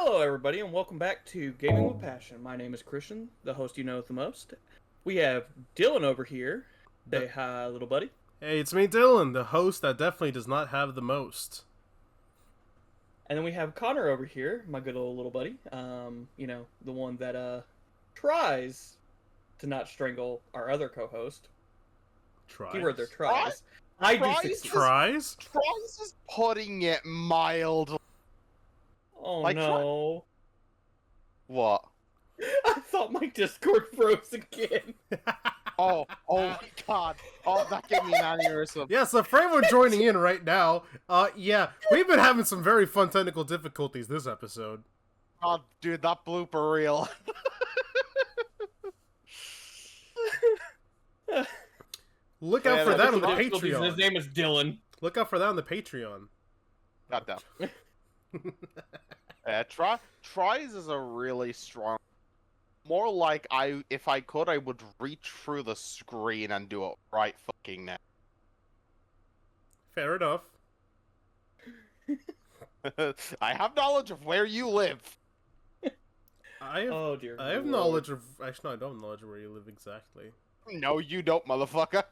Hello, everybody, and welcome back to Gaming with Passion. My name is Christian, the host you know the most. We have Dylan over here. Say hi, little buddy. Hey, it's me, Dylan, the host that definitely does not have the most. And then we have Connor over here, my good old little buddy. The one that tries to not strangle our other co-host. Tries? Keyword there, tries. I do succeed. Tries? Tries is putting it mild. Oh Like, no. What? I thought my Discord froze again. Oh my god. Oh, that gave me an aneurysm. Yeah, so for everyone joining in right now, yeah, we've been having some very fun technical difficulties this episode. Oh, dude, that blooper reel. Look out for that on the His Patreon. name is Dylan. Look out for that on the Patreon. Goddamn. Tries is a really strong. More like if I could, I would reach through the screen and do it right fucking now. Fair enough. I have knowledge of where you live. Oh dear. I have knowledge of. Actually, no, I don't have knowledge of where you live exactly. No, you don't, motherfucker.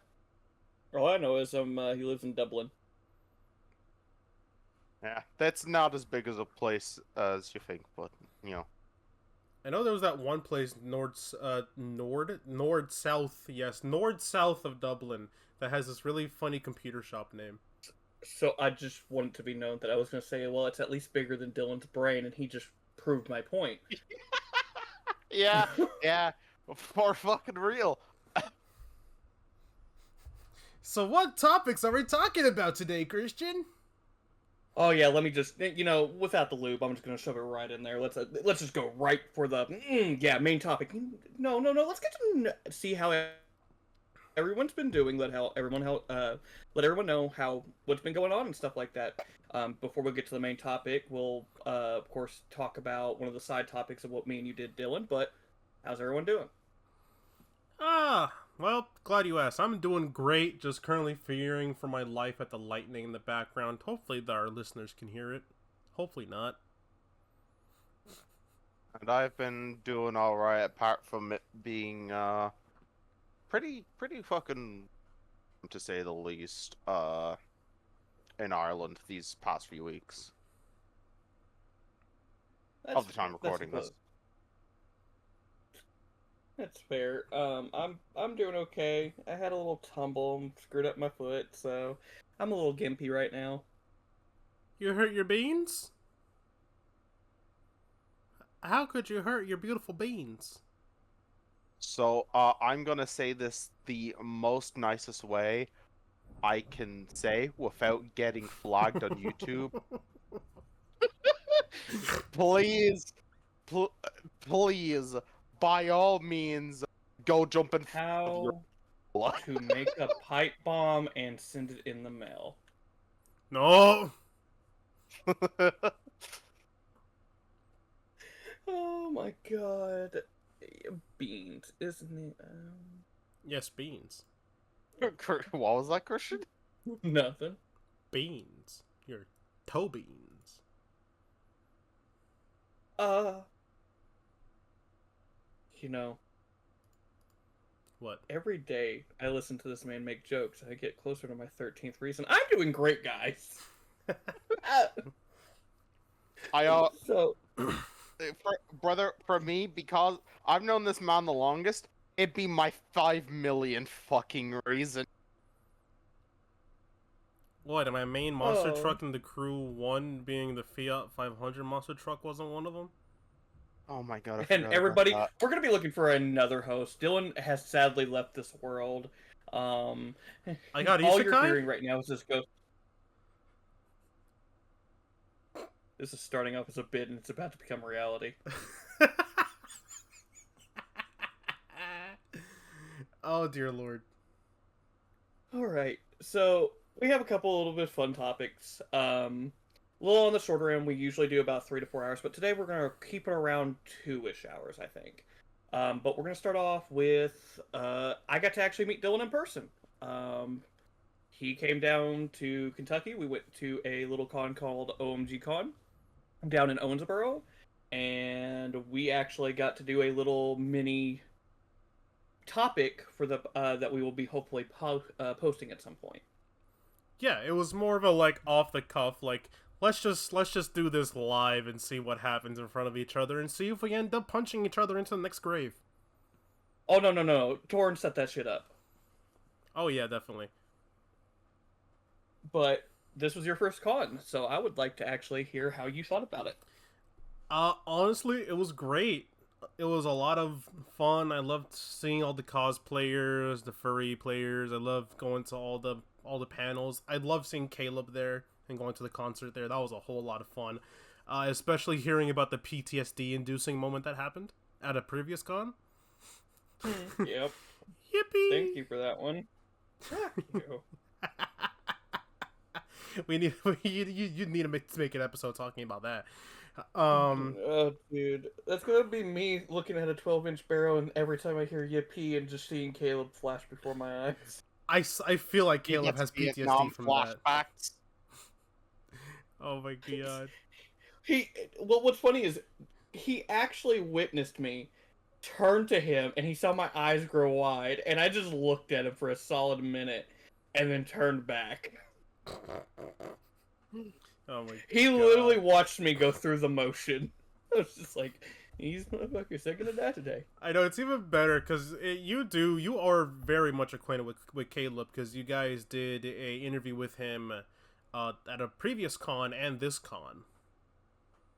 All I know is he lives in Dublin. Yeah, that's not as big as a place as you think, but you know. I know there was that one place north-south of Dublin that has this really funny computer shop name. So I just want it to be known that I was going to say, well, it's at least bigger than Dylan's brain, and he just proved my point. Yeah, for fucking real. So what topics are we talking about today, Christian? Oh yeah, let me just, without the lube, I'm just going to shove it right in there. Let's just go right for the, main topic. No, let's get to see how everyone's been doing. Let everyone know what's been going on and stuff like that. Before we get to the main topic, we'll of course talk about one of the side topics of what me and you did, Dylan. But how's everyone doing? Well, glad you asked. I'm doing great, just currently fearing for my life at the lightning in the background. Hopefully our listeners can hear it. Hopefully not. And I've been doing alright, apart from it being, pretty fucking, to say the least, in Ireland these past few weeks. Of the time recording this. That's fair. I'm doing okay. I had a little tumble, screwed up my foot, so I'm a little gimpy right now. You hurt your beans? How could you hurt your beautiful beans? So, I'm gonna say this the most nicest way I can say without getting flagged on YouTube. Please, by all means, go jump in. How to make a pipe bomb and send it in the mail. No! Oh my god. Beans, isn't it? Yes, beans. What was that, Christian? Nothing. Beans. Your toe beans. What? Every day I listen to this man make jokes, I get closer to my 13th reason. I'm doing great, guys. For me, because I've known this man the longest, it'd be my 5 million fucking reason. What, am I main monster truck in the crew 1 being the Fiat 500 monster truck wasn't one of them? Oh my god, and everybody, we're going to be looking for another host. Dylan has sadly left this world. I got all isekai? you're hearing right now is this ghost. This is starting off as a bit and it's about to become reality. Oh dear lord. Alright, so we have a couple little bit fun topics. A little on the shorter end, we usually do about 3 to 4 hours, but today we're going to keep it around 2-ish hours, I think. But we're going to start off with, I got to actually meet Dylan in person. He came down to Kentucky. We went to a little con called OMG Con down in Owensboro, and we actually got to do a little mini topic for the that we will be hopefully posting at some point. Yeah, it was more of a like off the cuff, like let's just do this live and see what happens in front of each other and see if we end up punching each other into the next grave. Oh no, Torn set that shit up. Oh yeah, definitely. But this was your first con, so I would like to actually hear how you thought about it. Honestly, it was great. It was a lot of fun. I loved seeing all the cosplayers, the furry players. I loved going to all the panels. I loved seeing Caleb there and going to the concert there. That was a whole lot of fun. Especially hearing about the PTSD-inducing moment that happened at a previous con. Yep. Yippee! Thank you for that one. Fuck you. You need to make an episode talking about that. Oh, dude, that's gonna be me looking at a 12-inch barrel, and every time I hear yippee and just seeing Caleb flash before my eyes. I feel like Caleb has Vietnam PTSD from that. flashbacks. Oh my god. What's funny is he actually witnessed me turn to him, and he saw my eyes grow wide, and I just looked at him for a solid minute, and then turned back. Oh my He god. literally watched me go through the motion. I was just like, these motherfuckers are gonna die today. I know, it's even better because you are very much acquainted with Caleb because you guys did a interview with him at a previous con and this con.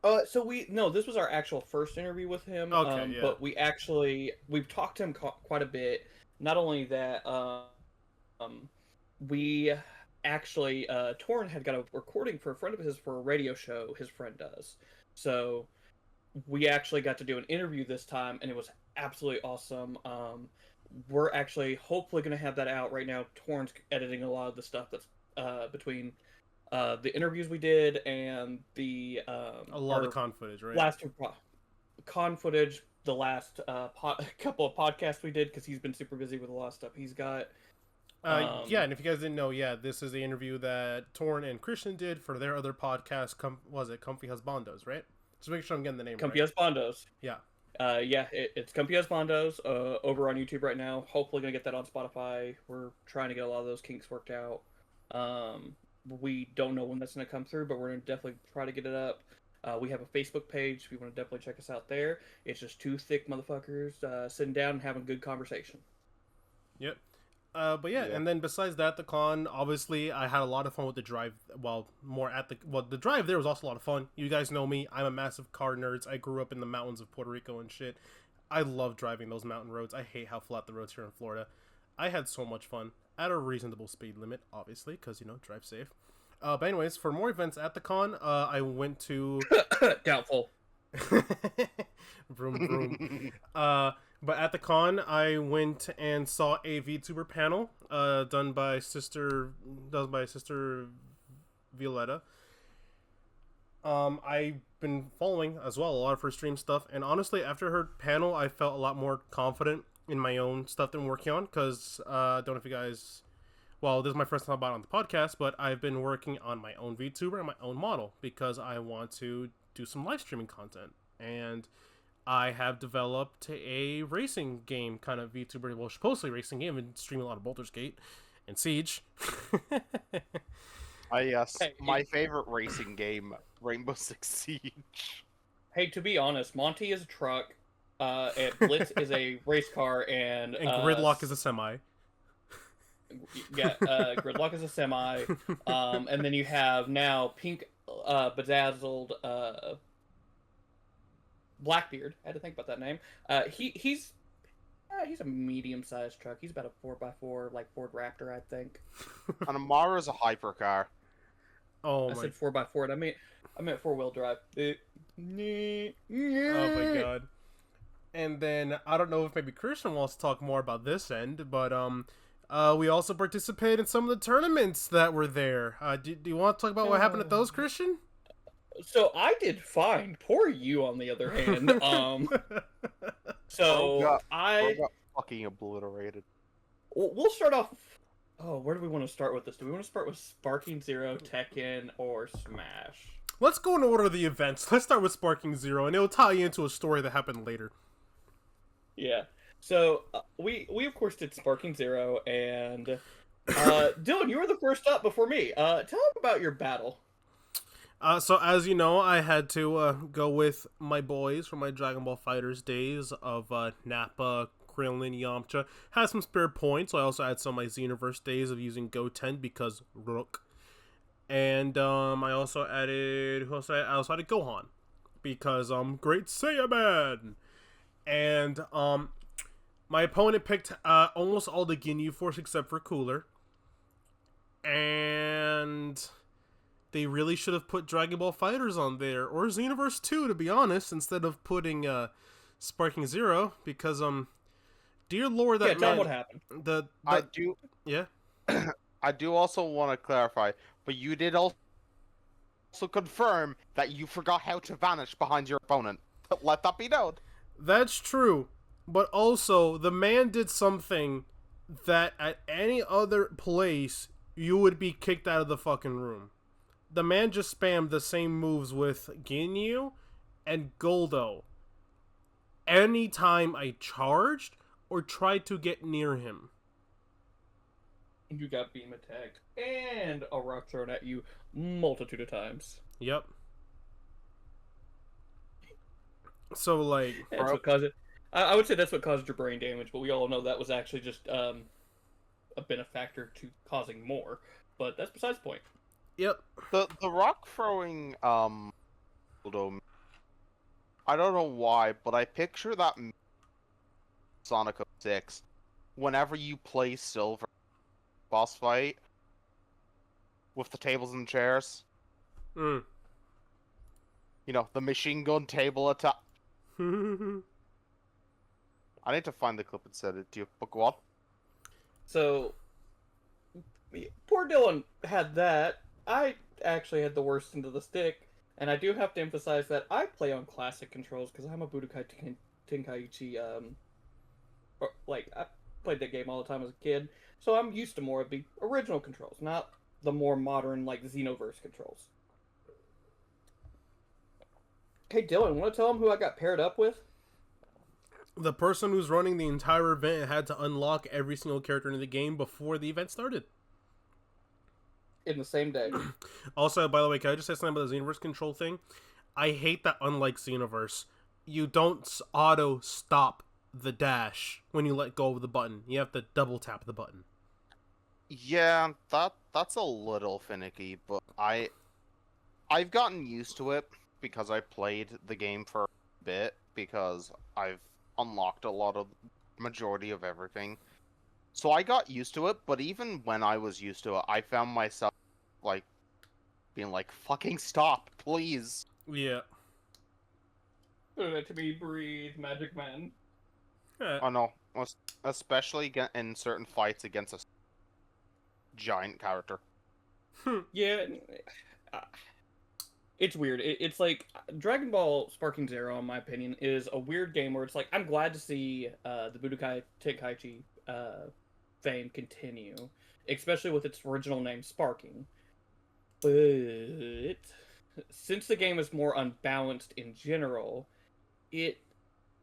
This was our actual first interview with him. Okay, yeah. But we've talked to him quite a bit. Not only that, we actually, Torrin had got a recording for a friend of his for a radio show his friend does. So we actually got to do an interview this time, and it was absolutely awesome. We're actually hopefully going to have that out right now. Torrin's editing a lot of the stuff that's between the interviews we did and the a lot of con footage, right? Last con footage, the last couple of podcasts we did, because he's been super busy with a lot of stuff he's got. Yeah, and if you guys didn't know, this is the interview that Torn and Christian did for their other podcast. Comfy Husbandos, right? Just make sure I'm getting the name Comfy right. Husbandos. Yeah. It's Comfy Husbandos over on YouTube right now. Hopefully gonna get that on Spotify. We're trying to get a lot of those kinks worked out. We don't know when that's gonna come through, but we're gonna definitely try to get it up. We have a Facebook page. If you want to definitely check us out there. It's just two thick motherfuckers sitting down and having a good conversation. Yep. But yeah, and then besides that, the con, obviously, I had a lot of fun with the drive. The drive there was also a lot of fun. You guys know me. I'm a massive car nerd. I grew up in the mountains of Puerto Rico and shit. I love driving those mountain roads. I hate how flat the roads here in Florida. I had so much fun at a reasonable speed limit, obviously, because, drive safe. But anyways, for more events at the con, I went to... Doubtful. Vroom, vroom. But at the con, I went and saw a VTuber panel done by Sister Violetta. I've been following as well a lot of her stream stuff, and honestly, after her panel, I felt a lot more confident in my own stuff that I'm working on. Because I don't know if you guys, this is my first time about it on the podcast, but I've been working on my own VTuber and my own model because I want to do some live streaming content, and I have developed a racing game kind of VTuber. Well, supposedly racing game, and streaming a lot of Baldur's Gate and Siege. Yes, my favorite racing game, Rainbow Six Siege. Hey, to be honest, Monty is a truck, and Blitz is a race car, and Gridlock is a semi. Yeah, Gridlock is a semi, and then you have now Pink Bedazzled Blackbeard. I had to think about that name. He's a medium-sized truck. He's about a 4x4, like Ford Raptor, I think. And Amara's a hypercar. Oh, I said 4x4. I meant four-wheel drive. Oh my god. And then I don't know if maybe Christian wants to talk more about this end, but we also participated in some of the tournaments that were there. Do you want to talk about what happened at those, Christian? So I did fine. Poor you, on the other hand. I got fucking obliterated. We'll start off. Oh, where do we want to start with this? Do we want to start with Sparking Zero, Tekken, or Smash? Let's go in order of the events. Let's start with Sparking Zero, and it'll tie you into a story that happened later. Yeah. So we of course did Sparking Zero, and Dylan, you were the first up before me. Tell them about your battle. So as you know, I had to go with my boys from my Dragon Ball Fighters days of Nappa, Krillin, Yamcha. Had some spare points, so I also had some of my Xenoverse days of using Goten because Rook. And I also added I also added Gohan because Great Saiyaman. And my opponent picked almost all the Ginyu Force except for Cooler. And they really should have put Dragon Ball Fighters on there, or Xenoverse 2 to be honest, instead of putting Sparking Zero, because dear lord, that Tell man, them what happened. I do. Yeah. I do also want to clarify, but you did also confirm that you forgot how to vanish behind your opponent. Let that be known. That's true, but also the man did something that at any other place you would be kicked out of the fucking room. The man just spammed the same moves with Ginyu and Goldo anytime I charged or tried to get near him. You got beam attacked and a rock thrown at you multitude of times. Yep. So like, That's what caused it. I would say that's what caused your brain damage, but we all know that was actually just a benefactor to causing more. But that's besides the point. Yep. The rock throwing Goldo, I don't know why, but I picture that Sonic 06 whenever you play Silver boss fight with the tables and chairs. Mm. You know, the machine gun table attack. I need to find the clip and send it to you. But go on. So, poor Dylan had that. I actually had the worst end of the stick, and I do have to emphasize that I play on classic controls because I'm a Budokai Tenkaichi. I played that game all the time as a kid, so I'm used to more of the original controls, not the more modern like Xenoverse controls. Hey Dylan, want to tell him who I got paired up with? The person who's running the entire event had to unlock every single character in the game before the event started. In the same day. Also, by the way, can I just say something about the Xenoverse control thing? I hate that unlike Xenoverse, you don't auto stop the dash when you let go of the button. You have to double tap the button. Yeah, that's a little finicky, but I've gotten used to it because I played the game for a bit, because I've unlocked a lot of majority of everything. So I got used to it, but even when I was used to it, I found myself like being like, fucking stop, please. Yeah. Let me breathe, Magic Man. Oh no, especially in certain fights against a giant character. Yeah, it's weird. It's like Dragon Ball Sparking Zero, in my opinion, is a weird game where it's like I'm glad to see the Budokai Tenkaichi fame continue, especially with its original name Sparking. But since the game is more unbalanced in general, it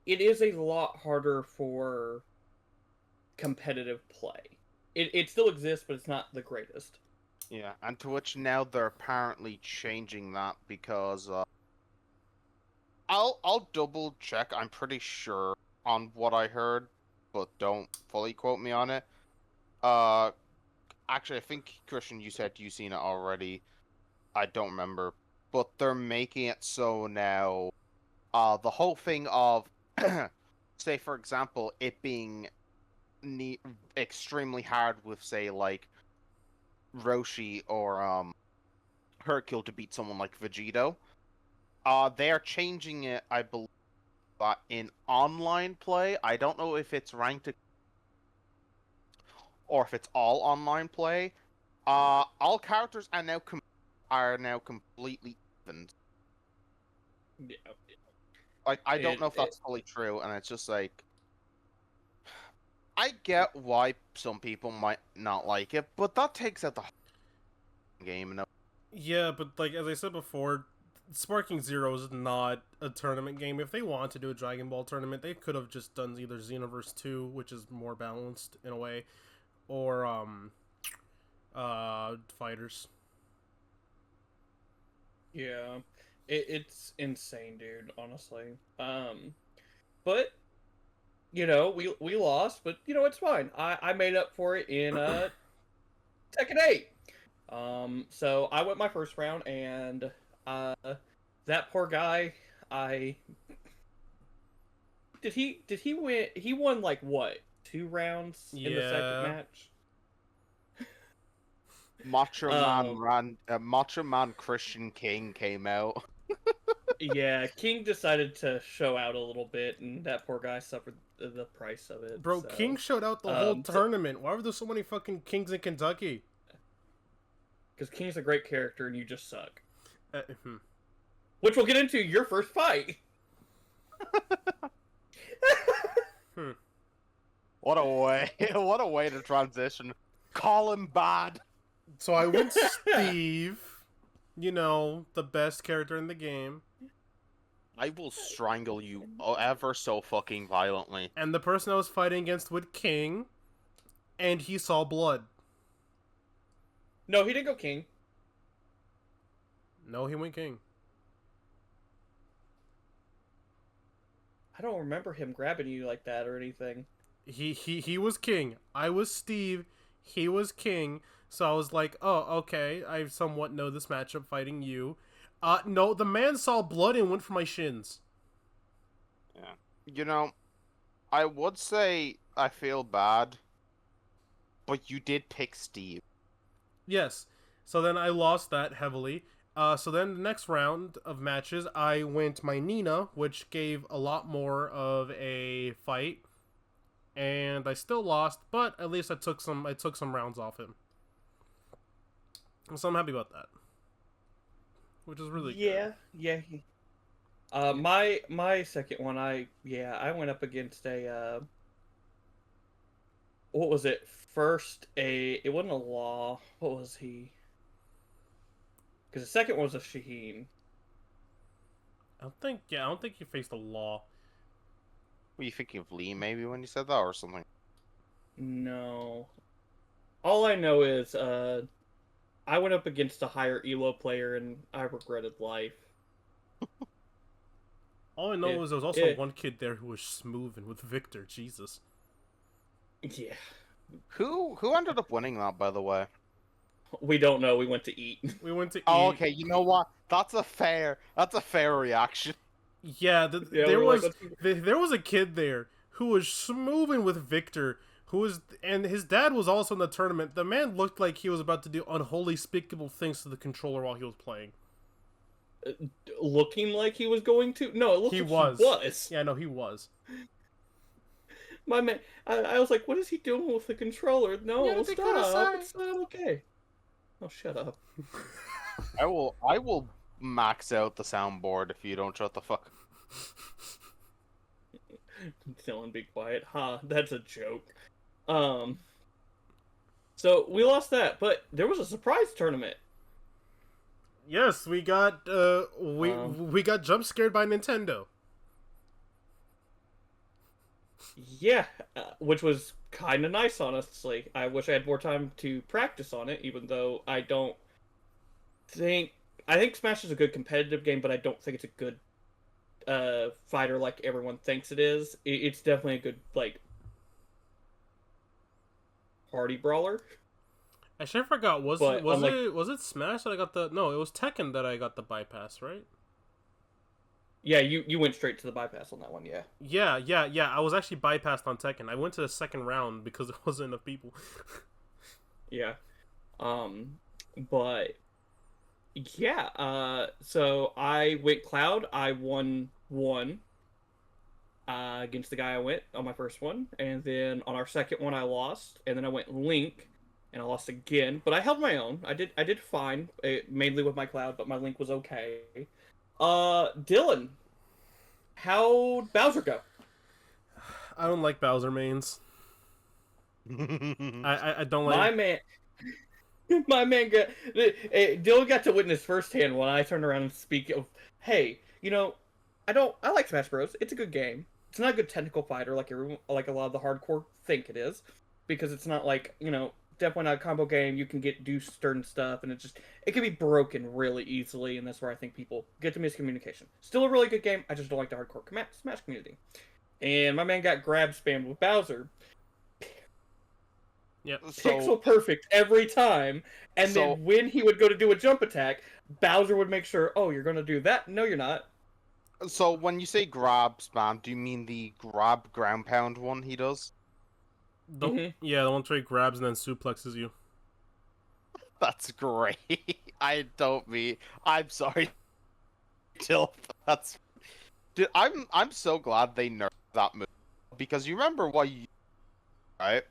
is a lot harder for competitive play. It still exists, but it's not the greatest. Yeah, and to which now they're apparently changing that because I'll double check. I'm pretty sure on what I heard, but don't fully quote me on it. Actually, I think Christian, you said you've seen it already. I don't remember, but they're making it so now. The whole thing of, say for example, it being extremely hard with say like Roshi or Hercule to beat someone like Vegito. They are changing it, I believe, in online play. I don't know if it's ranked or if it's all online play. All characters are now completely even. Yeah. Like, I don't know if that's fully true, and it's just like, I get why some people might not like it, but that takes out the game. Yeah, but like as I said before, Sparking Zero is not a tournament game. If they want to do a Dragon Ball tournament, they could have just done either Xenoverse 2, which is more balanced in a way, or Fighters. Yeah, it's insane, dude. Honestly, but you know, we lost, but you know it's fine. I made up for it in Tekken 8. So I went my first round, and that poor guy, I did he win? He won like what, 2 rounds in the second Yeah. match? Macho Man Christian King came out. Yeah, King decided to show out a little bit, and that poor guy suffered the price of it. Bro, So, King showed out the whole tournament. Why were there so many fucking Kings in Kentucky? because King's a great character, and you just suck. Hmm. Which we'll get into your first fight. What a way! What a way to transition. Call him bad. So I went Steve. You know, the best character in the game. I will strangle you ever so fucking violently. And the person I was fighting against went King. And he saw blood. No, he didn't go King. No, he went King. I don't remember him grabbing you like that or anything. He was King. I was Steve. He was King. So I was like, oh, okay. I somewhat know this matchup fighting you. No, the man saw blood and went for my shins. Yeah. You know, I would say I feel bad, but you did pick Steve. Yes. So then I lost that heavily. So then the next round of matches, I went my Nina, which gave a lot more of a fight. And I still lost, but at least I took some rounds off him. So I'm happy about that. Which is really good. Yeah. My second one, I went up against a what was it? First it wasn't a Law. What was he? Because the second one was a Shaheen. I don't think he faced a Law. Were you thinking of Lee maybe when you said that or something? No. All I know is I went up against a higher Elo player and I regretted life. All I know is there was also one kid there who was smoothing with Victor. Jesus. Yeah. Who ended up winning that, by the way? We don't know. We went to eat. We went to eat. Oh, okay. You know what? That's a fair reaction. Yeah, there was a kid there who was smoothing with Victor, and his dad was also in the tournament. The man looked like he was about to do unholy, despicable things to the controller while he was playing. Looking like he was going to? No, it looked like he was. Yeah, no, he was. My man, I was like, what is he doing with the controller? No, stop. It's not okay. Oh, shut up. I will max out the soundboard if you don't shut the fuck. Dylan, be quiet. That's a joke. So we lost that, but there was a surprise tournament. Yes, we got we got jump scared by Nintendo. Yeah, which was kind of nice, honestly. I wish I had more time to practice on it, even though I think Smash is a good competitive game, but I don't think it's a good fighter like everyone thinks it is. It's definitely a good like party brawler. Actually, I forgot. Was it Smash that I got the? No, it was Tekken that I got the bypass, right? Yeah, you went straight to the bypass on that one, yeah. Yeah. I was actually bypassed on Tekken. I went to the second round because there wasn't enough people. Yeah. But yeah, so I went Cloud. I won one against the guy I went on my first one, and then on our second one I lost, and then I went Link and I lost again, but I held my own. I did fine, mainly with my Cloud, but my Link was okay. Dylan, how'd Bowser go? I don't like Bowser mains. I don't like my man. My man got Dylan got to witness firsthand when I turned around and speak of, hey, I like Smash Bros. It's a good game. It's not a good technical fighter like everyone, like a lot of the hardcore think it is, because it's not like, definitely not a combo game. You can do certain stuff, and it can be broken really easily, and that's where I think people get to miscommunication. Still a really good game. I just don't like the hardcore Smash community. And my man got grab spammed with Bowser. Yep. Pixel perfect every time, and then when he would go to do a jump attack, Bowser would make sure, oh, you're gonna do that? No, you're not. So when you say grab spam, do you mean the grab ground pound one he does? Yeah, the one where he grabs and then suplexes you. That's great. I'm sorry, Till. Dude, I'm so glad they nerfed that move, because you remember right?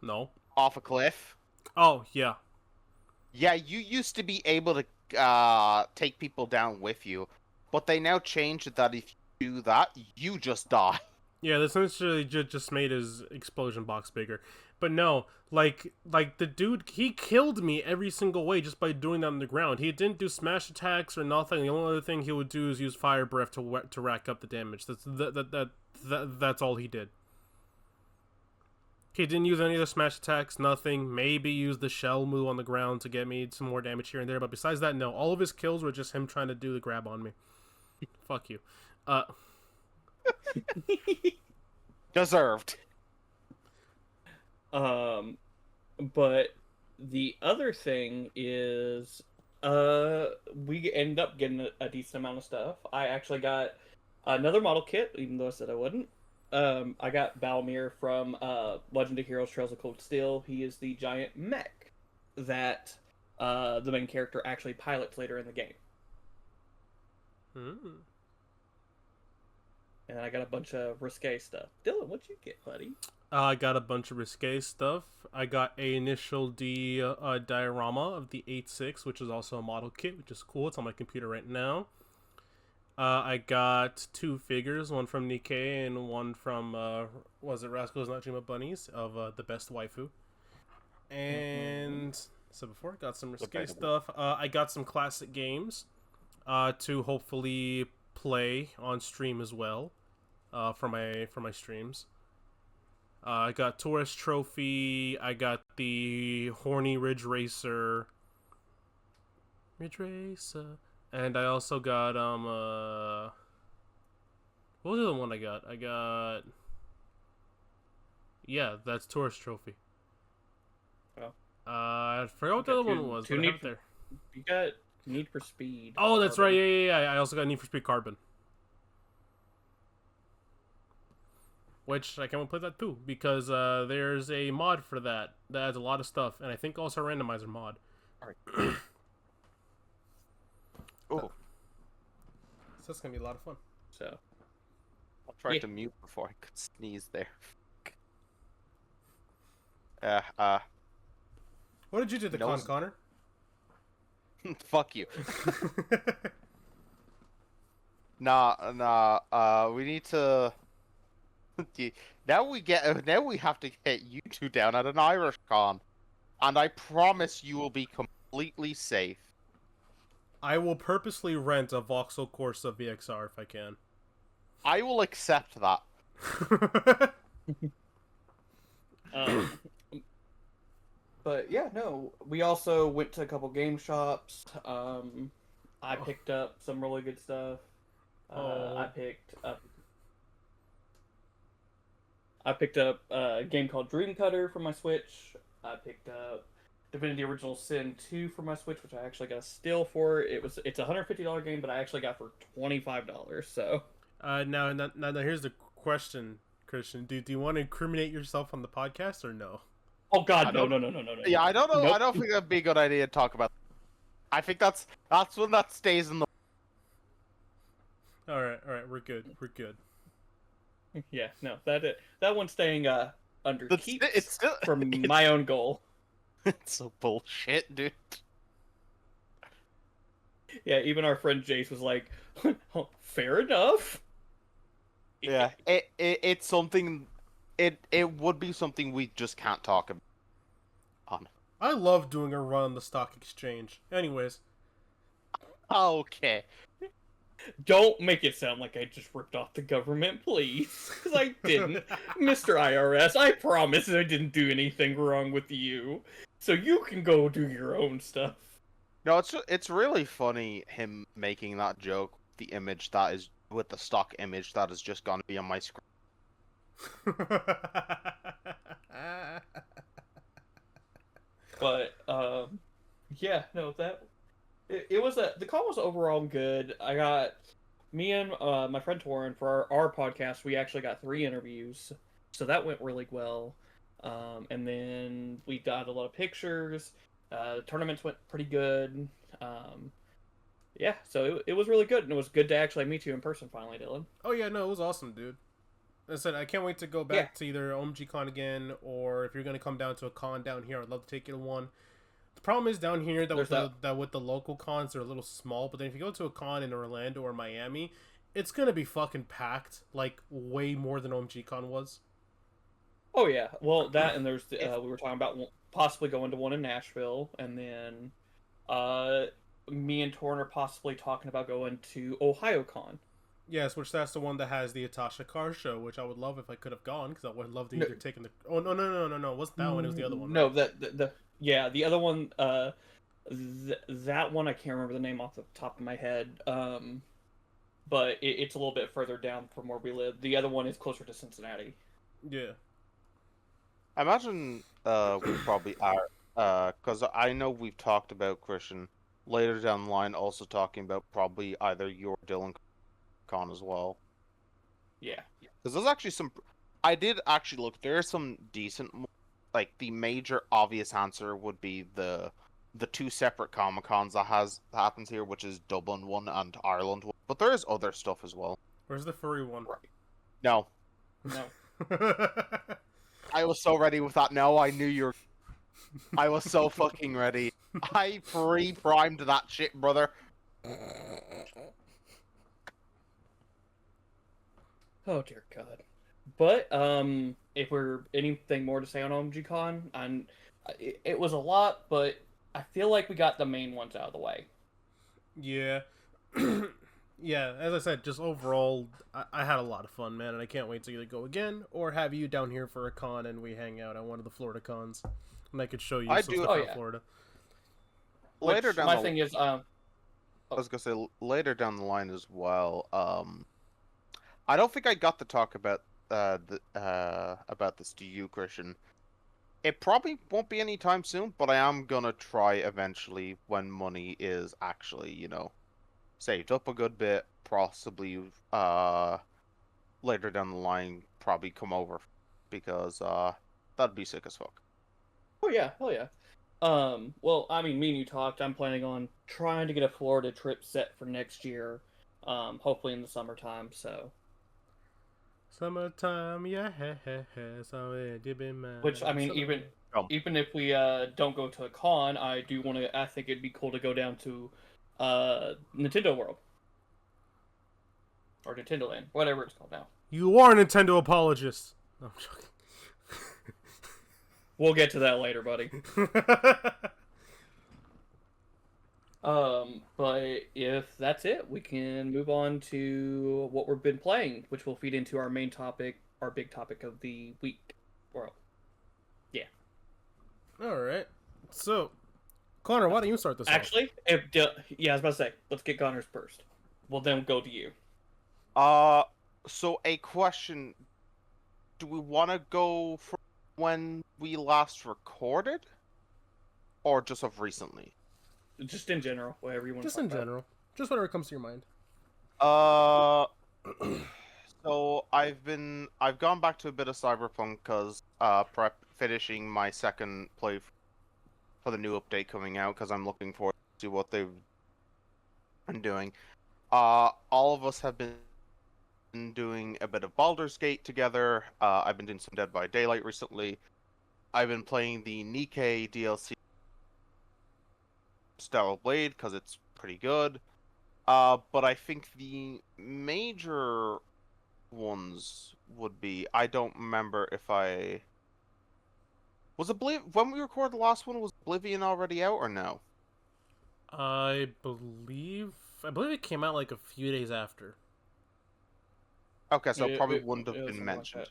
No. Off a cliff. Oh yeah. Yeah, you used to be able to take people down with you, but they now changed it that if you do that, you just die. Yeah, this essentially just made his explosion box bigger. But no, like the dude, he killed me every single way just by doing that on the ground. He didn't do smash attacks or nothing. The only other thing he would do is use fire breath to rack up the damage. That's all he did. He didn't use any of the smash attacks, nothing. Maybe use the shell move on the ground to get me some more damage here and there. But besides that, no. All of his kills were just him trying to do the grab on me. Fuck you. Deserved. But the other thing is, we end up getting a decent amount of stuff. I actually got another model kit, even though I said I wouldn't. I got Balmir from Legend of Heroes Trails of Cold Steel. He is the giant mech that the main character actually pilots later in the game. And I got a bunch of risque stuff. Dylan, what'd you get, buddy? I got a bunch of risque stuff. I got a initial D diorama of the 8.6, which is also a model kit, which is cool. It's on my computer right now. I got 2 figures, one from Nikkei and one from, was it Rascals Not Dream of Bunnies, of the best waifu. And so before, I got some risque stuff. I got some classic games to hopefully play on stream as well, for my streams. I got Tourist Trophy. I got the Horny Ridge Racer. And I also got what was the other one I got? Yeah, that's Tourist Trophy. Oh. I forgot what the other one was, but I have it there. You got Need for Speed. Oh, that's right. Yeah. I also got Need for Speed Carbon. Which I can't play that too, because there's a mod for that adds a lot of stuff, and I think also a randomizer mod. Alright. Oh. So that's gonna be a lot of fun. So I tried to mute before I could sneeze there. What did you do to con, Connor? Fuck you. We need to. Now we have to get you two down at an Irish con, and I promise you will be completely safe. I will purposely rent a Vauxhall Corsa VXR if I can. I will accept that. But yeah, no. We also went to a couple game shops. I picked up some really good stuff. I picked up a game called Dream Cutter for my Switch. I picked up Divinity Original Sin 2 for my Switch, which I actually got a steal for. It's a $150 game, but I actually got for $25. So now here's the question, Christian. Do you want to incriminate yourself on the podcast or no? Oh God, no. Yeah, I don't know. Nope. I don't think that'd be a good idea to talk about. I think that's when that stays in the. All right, we're good. Yeah, no, that one's staying under keeps it's still, from my own goal. It's so bullshit, dude. Yeah, even our friend Jace was like, oh, "Fair enough." Yeah, it's something. It would be something we just can't talk about. on. I love doing a run on the stock exchange. Anyways. Okay. Don't make it sound like I just ripped off the government, please. Because I didn't. Mr. IRS, I promise I didn't do anything wrong with you. So you can go do your own stuff. No, it's really funny him making that joke. The image that is with the stock image that is just gonna be on my screen. But, yeah, no, it was the call was overall good. I got me and my friend Torin for our podcast. We actually got 3 interviews, so that went really well. And then we got a lot of pictures. The tournaments went pretty good. Yeah, so it was really good, and it was good to actually meet you in person finally, Dylan. Oh yeah, no, it was awesome, dude. As I said, I can't wait to go back to either OMG Con again, or if you're gonna come down to a con down here, I'd love to take you to one. The problem is down here that with the local cons they're a little small, but then if you go to a con in Orlando or Miami, it's gonna be fucking packed, like way more than OMG Con was. Oh yeah, well that and there's we were talking about possibly going to one in Nashville, and then me and Torn are possibly talking about going to OhioCon. Yes, which that's the one that has the Atasha Car show, which I would love if I could have gone, because I would love to either taken the. Oh no! It wasn't that one. It was the other one. No, right? the other one. That one I can't remember the name off the top of my head. But it's a little bit further down from where we live. The other one is closer to Cincinnati. Yeah. I imagine we probably are, because I know we've talked about Christian later down the line, also talking about probably either your Dylan Con as well. Yeah. Because there's actually some. I did actually look. There are some decent, like the major obvious answer would be the 2 separate Comic Cons that happens here, which is Dublin one and Ireland one. But there is other stuff as well. Where's the furry one? Right. No. I was so ready with that. No, I knew you're. I was so fucking ready. I pre-primed that shit, brother. Oh dear God. But if we're anything more to say on OMGCon, it was a lot, but I feel like we got the main ones out of the way. Yeah. Yeah, as I said, just overall, I had a lot of fun, man, and I can't wait to either go again or have you down here for a con and we hang out at one of the Florida cons, and I could show you some stuff out Florida. Later down my thing is, I was gonna say later down the line as well. I don't think I got to talk about this to you, Christian. It probably won't be anytime soon, but I am gonna try eventually when money is actually, saved up a good bit, possibly later down the line, probably come over, because that'd be sick as fuck. Oh yeah, hell yeah. Well, I mean, me and you talked. I'm planning on trying to get a Florida trip set for next year, hopefully in the summertime. So. Summertime, yeah, which I mean, even if we don't go to a con, I do want to. I think it'd be cool to go down to Nintendo World or Nintendo Land, whatever it's called now. You are a Nintendo apologist. No, I'm joking. We'll get to that later, buddy. But if that's it, we can move on to what we've been playing, which will feed into our main topic, our big topic of the week. Well, yeah. All right. So, Connor, why don't you start this Actually, I was about to say, let's get Connor's first. We'll then go to you. So a question: do we want to go from when we last recorded, or just of recently? Just in general, whatever you want. Just in general, just whatever comes to your mind. So I've gone back to a bit of Cyberpunk because finishing my second play for the new update coming out, because I'm looking forward to what they've been doing. All of us have been doing a bit of Baldur's Gate together. I've been doing some Dead by Daylight recently. I've been playing the Nikkei DLC Stellar Blade because it's pretty good. But I think the major ones would be, I don't remember if I Was when we recorded the last one? Was Oblivion already out or no? I believe it came out like a few days after. Okay, so it probably It wouldn't have was been something like mentioned. that.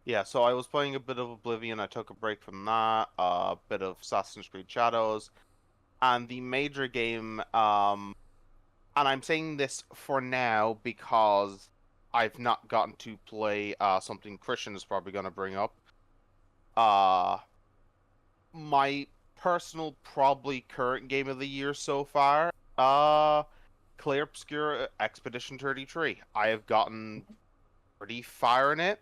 Yeah, so I was playing a bit of Oblivion. I took a break from that. A bit of Assassin's Creed Shadows, and the major game. And I'm saying this for now because I've not gotten to play something Christian is probably going to bring up. Uh, my personal probably current game of the year so far. Clear Obscure Expedition 33. I have gotten pretty far in it.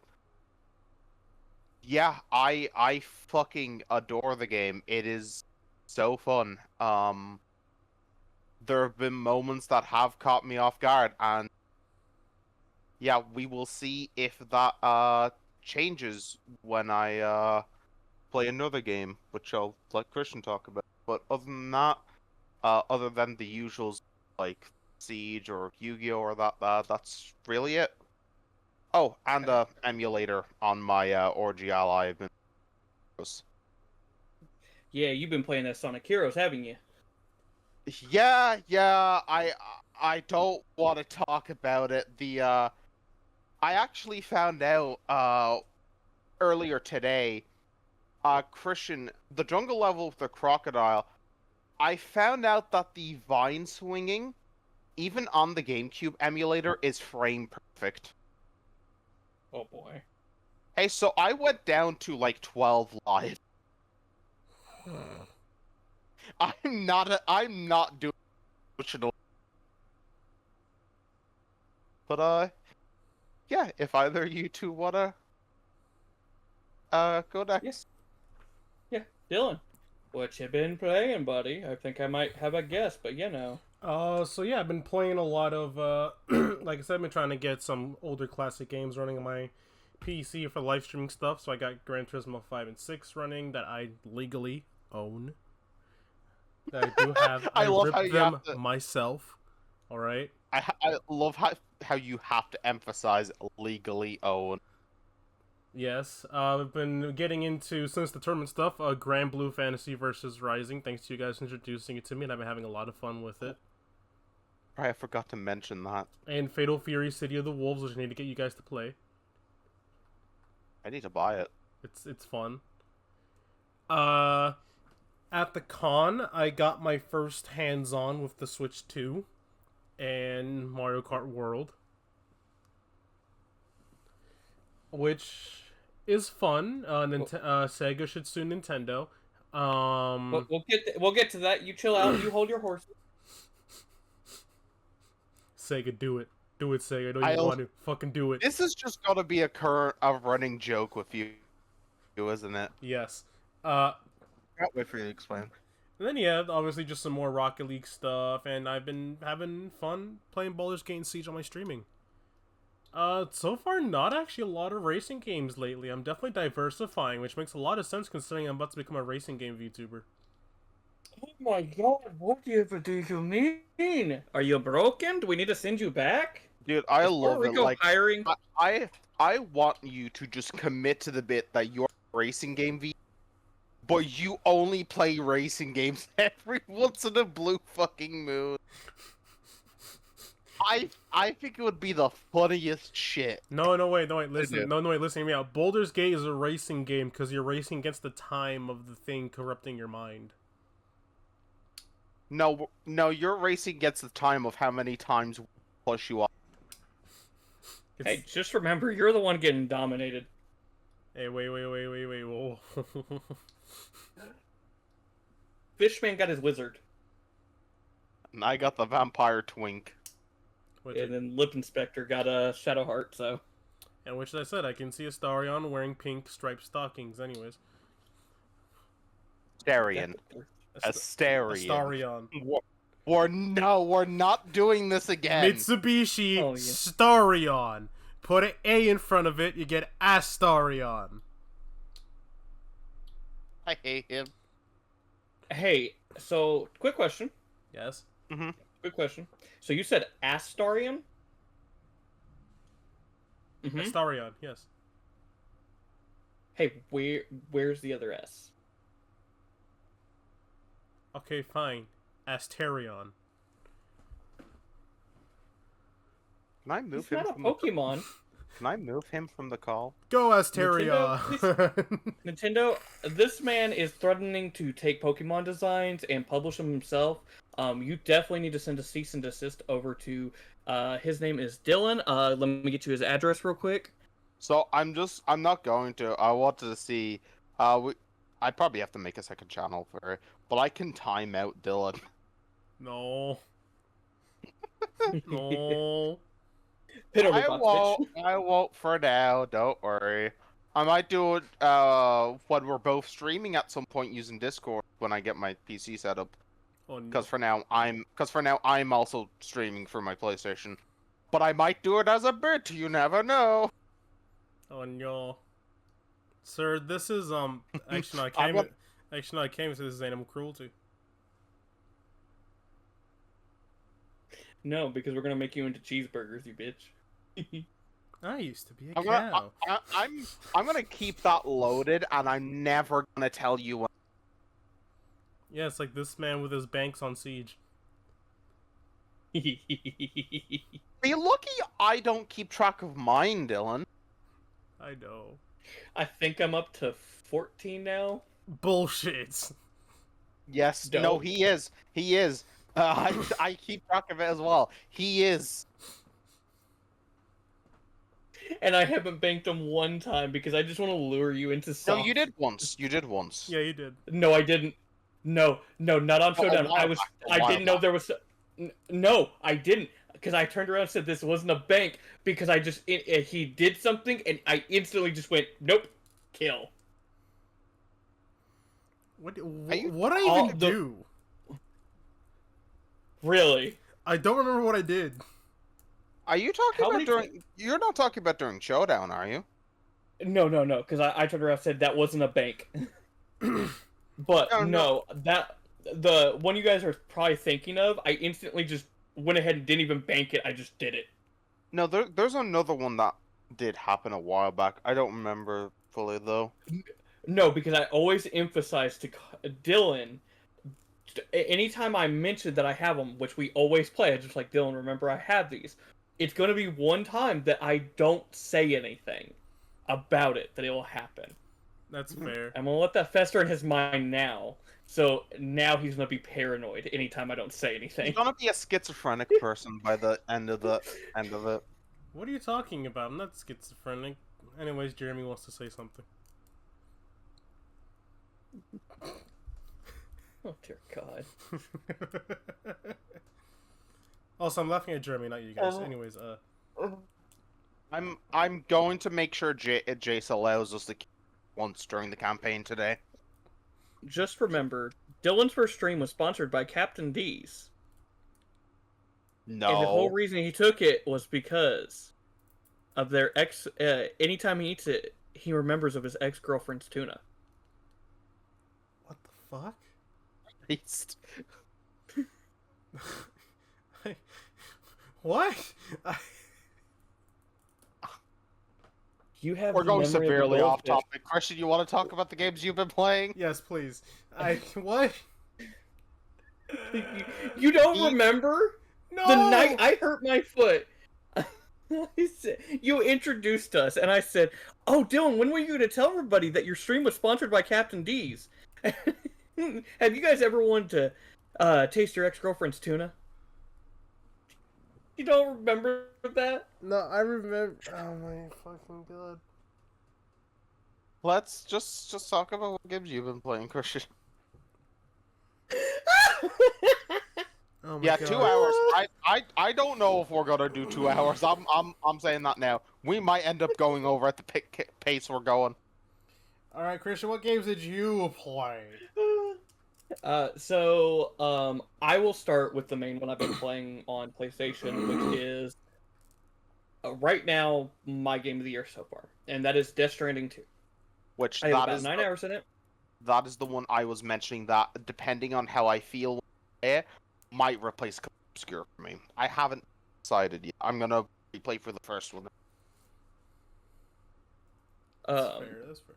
Yeah, I fucking adore the game. It is so fun. There have been moments that have caught me off guard, and yeah, we will see if that changes when I play another game, which I'll let Christian talk about. But other than that, other than the usuals like Siege or Yu-Gi-Oh or that's really it. Oh, and emulator on my Orgy Ally. I've been. Yeah, you've been playing that Sonic Heroes, haven't you? Yeah. I don't want to talk about it. I actually found out earlier today. Christian, the jungle level with the crocodile. I found out that the vine swinging, even on the GameCube emulator, is frame perfect. Oh boy. Hey, so I went down to like 12 live. I'm not doing emotional. But yeah, if either of you two wanna go Yes. next. Yeah. Dylan, what you been playing, buddy? I think I might have a guess, but you know. So yeah, I've been playing a lot of like I said, I've been trying to get some older classic games running on my PC for live streaming stuff. So I got Gran Turismo 5 and 6 running that I legally own. That I do have. I love how ripped you them have to. myself. All right. I love how you have to emphasize legally own. Yes, I've been getting into, since the tournament stuff, Grand Blue Fantasy versus Rising. Thanks to you guys introducing it to me, and I've been having a lot of fun with it. I forgot to mention that. And Fatal Fury City of the Wolves, which I need to get you guys to play. I need to buy it. It's fun. At the con, I got my first hands-on with the Switch 2 and Mario Kart World, which is fun. Sega should sue Nintendo. We'll get to that. You chill out. You hold your horses. Sega, do it. Do it, Sega. I know you want to. Fucking do it. This is just gonna be a running joke with you, isn't it? Yes. Can't wait for you to explain. And then, yeah, obviously just some more Rocket League stuff, and I've been having fun playing Baldur's Gate and Siege on my streaming. So far, not actually a lot of racing games lately. I'm definitely diversifying, which makes a lot of sense considering I'm about to become a racing game VTuber. Oh my god, what do you mean? Are you broken? Do we need to send you back? Dude, I love it. Rico Like, hiring? I want you to just commit to the bit that you're a racing game V, but you only play racing games every once in a blue fucking moon. I think it would be the funniest shit. No, wait, listen. No, wait, listen to me out. Baldur's Gate is a racing game because you're racing against the time of the thing corrupting your mind. No, you're racing against the time of how many times we push you off. Hey, just remember, you're the one getting dominated. Hey, wait, whoa. Fishman got his wizard. And I got the vampire twink. And then Lip Inspector got a Shadowheart, so... And which I said, I can see Astarion wearing pink striped stockings anyways. Astarion. Astarion. We're not doing this again. Mitsubishi Starion. Put an A in front of it, you get Astarion. I hate him. Hey, so, quick question. Yes? Mm-hmm. Good question. So you said Astarion? Astarion, yes. Hey, where's the other S? Okay, fine. Asterion. Can I move He's him not a from the? Pokemon. Can I move him from the call? Go Nintendo, Asterion! Nintendo, this man is threatening to take Pokemon designs and publish them himself. You definitely need to send a cease and desist over to. His name is Dylan. Let me get you his address real quick. So I'm not going to. I wanted to see. I'd probably have to make a second channel for it, but I can time out Dylan. No. No. Hit over box, bitch. I won't for now. Don't worry. I might do it when we're both streaming at some point using Discord when I get my PC set up. Oh no. Because for now I'm also streaming for my PlayStation. But I might do it as a bit. You never know. Oh no. Sir, this is actually no, I'm not- I came to this is animal cruelty. No, because we're gonna make you into cheeseburgers, you bitch. I used to be a I'm cow. I'm gonna keep that loaded, and I'm never gonna tell you when. Yeah, it's like this man with his banks on siege. Be lucky I don't keep track of mine, Dylan. I know. I think I'm up to 14 now. Bullshit. Yes, no, Dope. he is. He is. I keep track of it as well. He is. And I haven't banked them one time because I just want to lure you into No, soft. you did once. You did once. Yeah, you did. No, I didn't. No, not on Oh, a Showdown. while back, a I while didn't know back. there was. No, I didn't. Because I turned around and said this wasn't a bank because he did something and I instantly just went, nope, kill. What you- what I all even the- do? Really? I don't remember what I did. Are you talking How about many during? You're not talking about during Showdown, are you? No. Because I turned around and said that wasn't a bank. But No, no, that the one you guys are probably thinking of, I instantly just went ahead and didn't even bank it. I just did it. No, there's another one that did happen a while back. I don't remember fully though. No, because I always emphasize to Dylan. Anytime I mention that I have them, which we always play, I just like Dylan. Remember, I have these. It's going to be one time that I don't say anything about it that it will happen. That's fair. I'm gonna let that fester in his mind now. So now he's gonna be paranoid anytime I don't say anything. He's gonna be a schizophrenic person by the end of it. What are you talking about? I'm not schizophrenic. Anyways, Jeremy wants to say something. Oh dear God. Also, I'm laughing at Jeremy, not you guys. Anyways, I'm going to make sure Jace allows us to keep once during the campaign today. Just remember, Dylan's first stream was sponsored by Captain D's. No. And the whole reason he took it was because of their ex. Anytime he eats it, he remembers of his ex-girlfriend's tuna. what the fuck? Christ. What? You have. We're the going memory of a severely off goldfish. topic. Christian, you want to talk about the games you've been playing? Yes, please. What? You don't remember? No. The night I hurt my foot, you introduced us, and I said, "Oh, Dylan, when were you going to tell everybody that your stream was sponsored by Captain D's?" Have you guys ever wanted to taste your ex-girlfriend's tuna? You don't remember that? No, I remember. Oh my fucking god. Let's just talk about what games you've been playing, Christian. Oh my Yeah, god. 2 hours. I don't know if we're gonna do 2 hours. I'm saying that now. We might end up going over at the pace we're going. All right, Christian, what games did you play? I will start with the main one I've been playing on PlayStation, which is right now my game of the year so far, and that is Death Stranding 2. Which I have that about is 9 hours in it. that is the one I was mentioning that depending on how I feel, it might replace Obscure for me. I haven't decided yet. I'm gonna replay for the first one. That's fair. That's fair.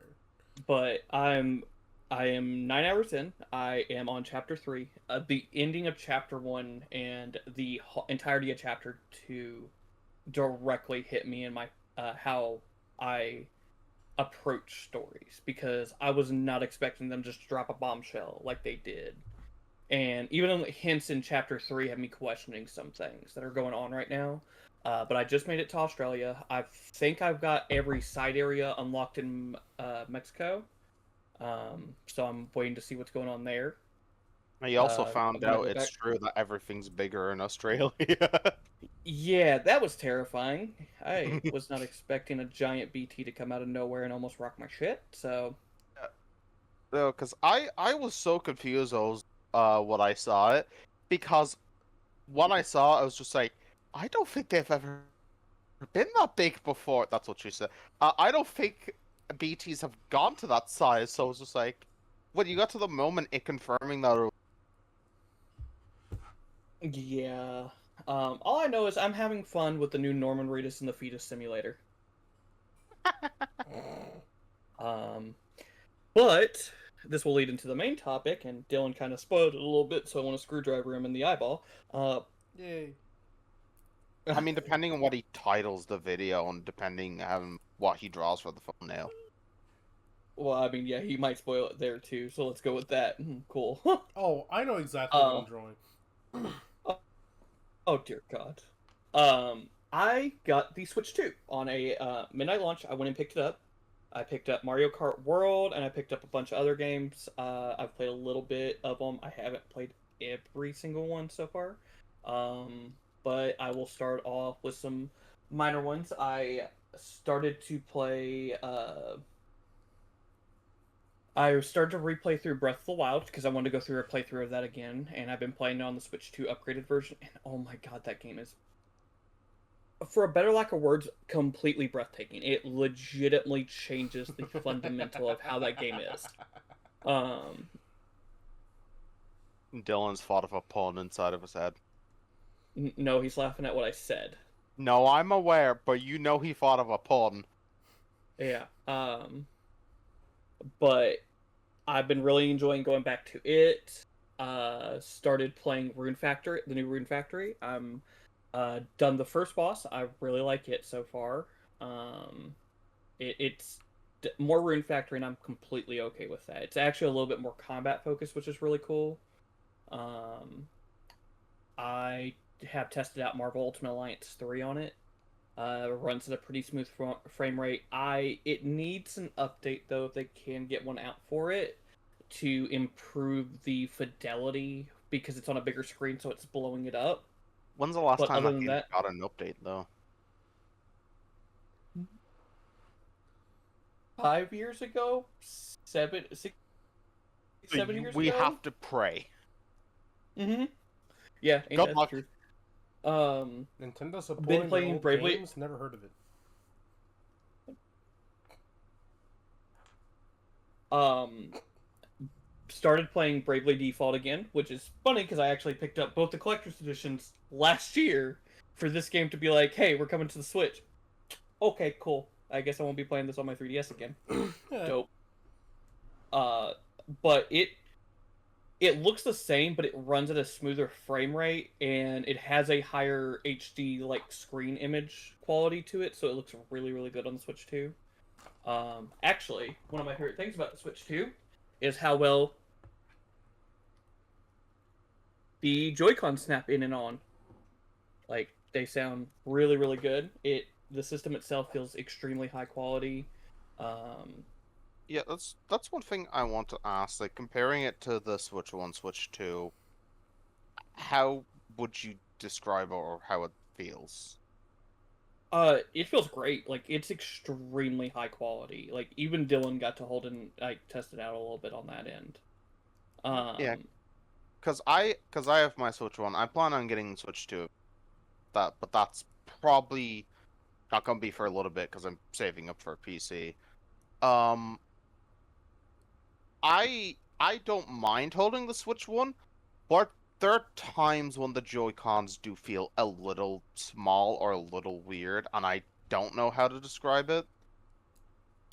but I am 9 hours in. I am on chapter 3. The ending of chapter 1 and the entirety of chapter 2 directly hit me in my how I approach stories, because I was not expecting them just to drop a bombshell like they did. And even the hints in chapter 3 have me questioning some things that are going on right now. But I just made it to Australia. I think I've got every side area unlocked in Mexico. So I'm waiting to see what's going on there. I also found When I out go it's back. true that everything's bigger in Australia. Yeah, that was terrifying. I was not expecting a giant BT to come out of nowhere and almost rock my shit. So No, because I was so confused when I saw it, because when I saw it, I was just like, I don't think they've ever been that big before. That's what she said. I don't think BTs have gone to that size. So I was just like, when you got to the moment it confirming that, yeah. All I know is I'm having fun with the new Norman Reedus and the Fetus Simulator. Um, but this will lead into the main topic, and Dylan kind of spoiled it a little bit, so I want to screwdriver him in the eyeball. Yay. I mean, depending on what he titles the video and depending on what he draws for the thumbnail. Well, I mean, yeah, he might spoil it there too, so let's go with that. Cool. Oh, I know exactly what I'm drawing. Oh, oh dear God. I got the Switch 2 on a midnight launch. I went and picked it up. I picked up Mario Kart World, and I picked up a bunch of other games. I've played a little bit of them. I haven't played every single one so far. But I will start off with some minor ones. I started to play. I started to replay through Breath of the Wild because I wanted to go through a playthrough of that again, and I've been playing it on the Switch 2 upgraded version. And oh my God, that game is, for a better lack of words, completely breathtaking. It legitimately changes the fundamental of how that game is. Um, Dylan's thought of a pun inside of his head. no, he's laughing at what I said. No, I'm aware, but you know he thought of a pun. Yeah. But I've been really enjoying going back to it. Started playing Rune Factory, the new Rune Factory. I'm done the first boss. I really like it so far. It's more Rune Factory, and I'm completely okay with that. It's actually a little bit more combat focused, which is really cool. I have tested out Marvel Ultimate Alliance 3 on it. Runs at a pretty smooth frame rate. It needs an update though, if they can get one out for it, to improve the fidelity, because it's on a bigger screen, so it's blowing it up. When's the last But time other that than game that, got an update, though? 5 years ago, 7 years We ago. have to pray. Mm-hmm. Yeah, ain't Good that luck. true? Nintendo supporting playing their old Bravely- games? Never heard of it. Um, started playing Bravely Default again, which is funny because I actually picked up both the collector's editions last year for this game to be like, hey, we're coming to the Switch. Okay, cool. I guess I won't be playing this on my 3DS again. Yeah. Dope. But it looks the same, but it runs at a smoother frame rate, and it has a higher HD like screen image quality to it, so it looks really, really good on the Switch 2. Actually, one of my favorite things about the Switch 2 is how well the Joy-Con snap in and on. Like, they sound really, really good. The system itself feels extremely high quality. Yeah, that's one thing I want to ask. Like, comparing it to the Switch 1, Switch 2, how would you describe or how it feels? It feels great. Like, it's extremely high quality. Like, even Dylan got to hold and like test it out a little bit on that end. Yeah, because I have my Switch 1. I plan on getting Switch 2. But that's probably not gonna be for a little bit because I'm saving up for a PC. Um, I don't mind holding the Switch 1, but there are times when the Joy-Cons do feel a little small or a little weird, and I don't know how to describe it.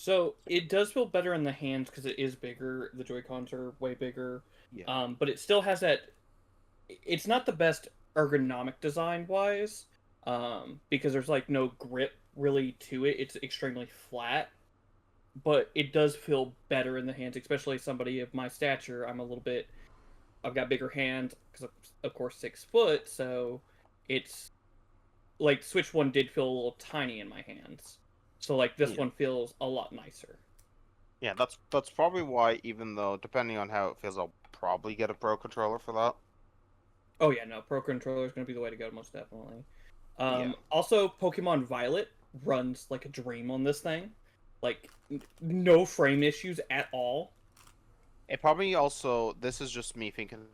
So it does feel better in the hands because it is bigger. The Joy Cons are way bigger, Yeah. but it still has that. It's not the best ergonomic design wise, because there's like no grip really to it. It's extremely flat, but it does feel better in the hands, especially somebody of my stature. I've got bigger hands because of course 6 foot, so it's like Switch One did feel a little tiny in my hands. So like this Yeah. one feels a lot nicer. Yeah, that's probably why, even though depending on how it feels, I'll probably get a Pro controller for that. Oh yeah, no, Pro Controller is gonna be the way to go, most definitely. Yeah. Also, Pokemon Violet runs like a dream on this thing, like no frame issues at all. It probably also, this is just me thinking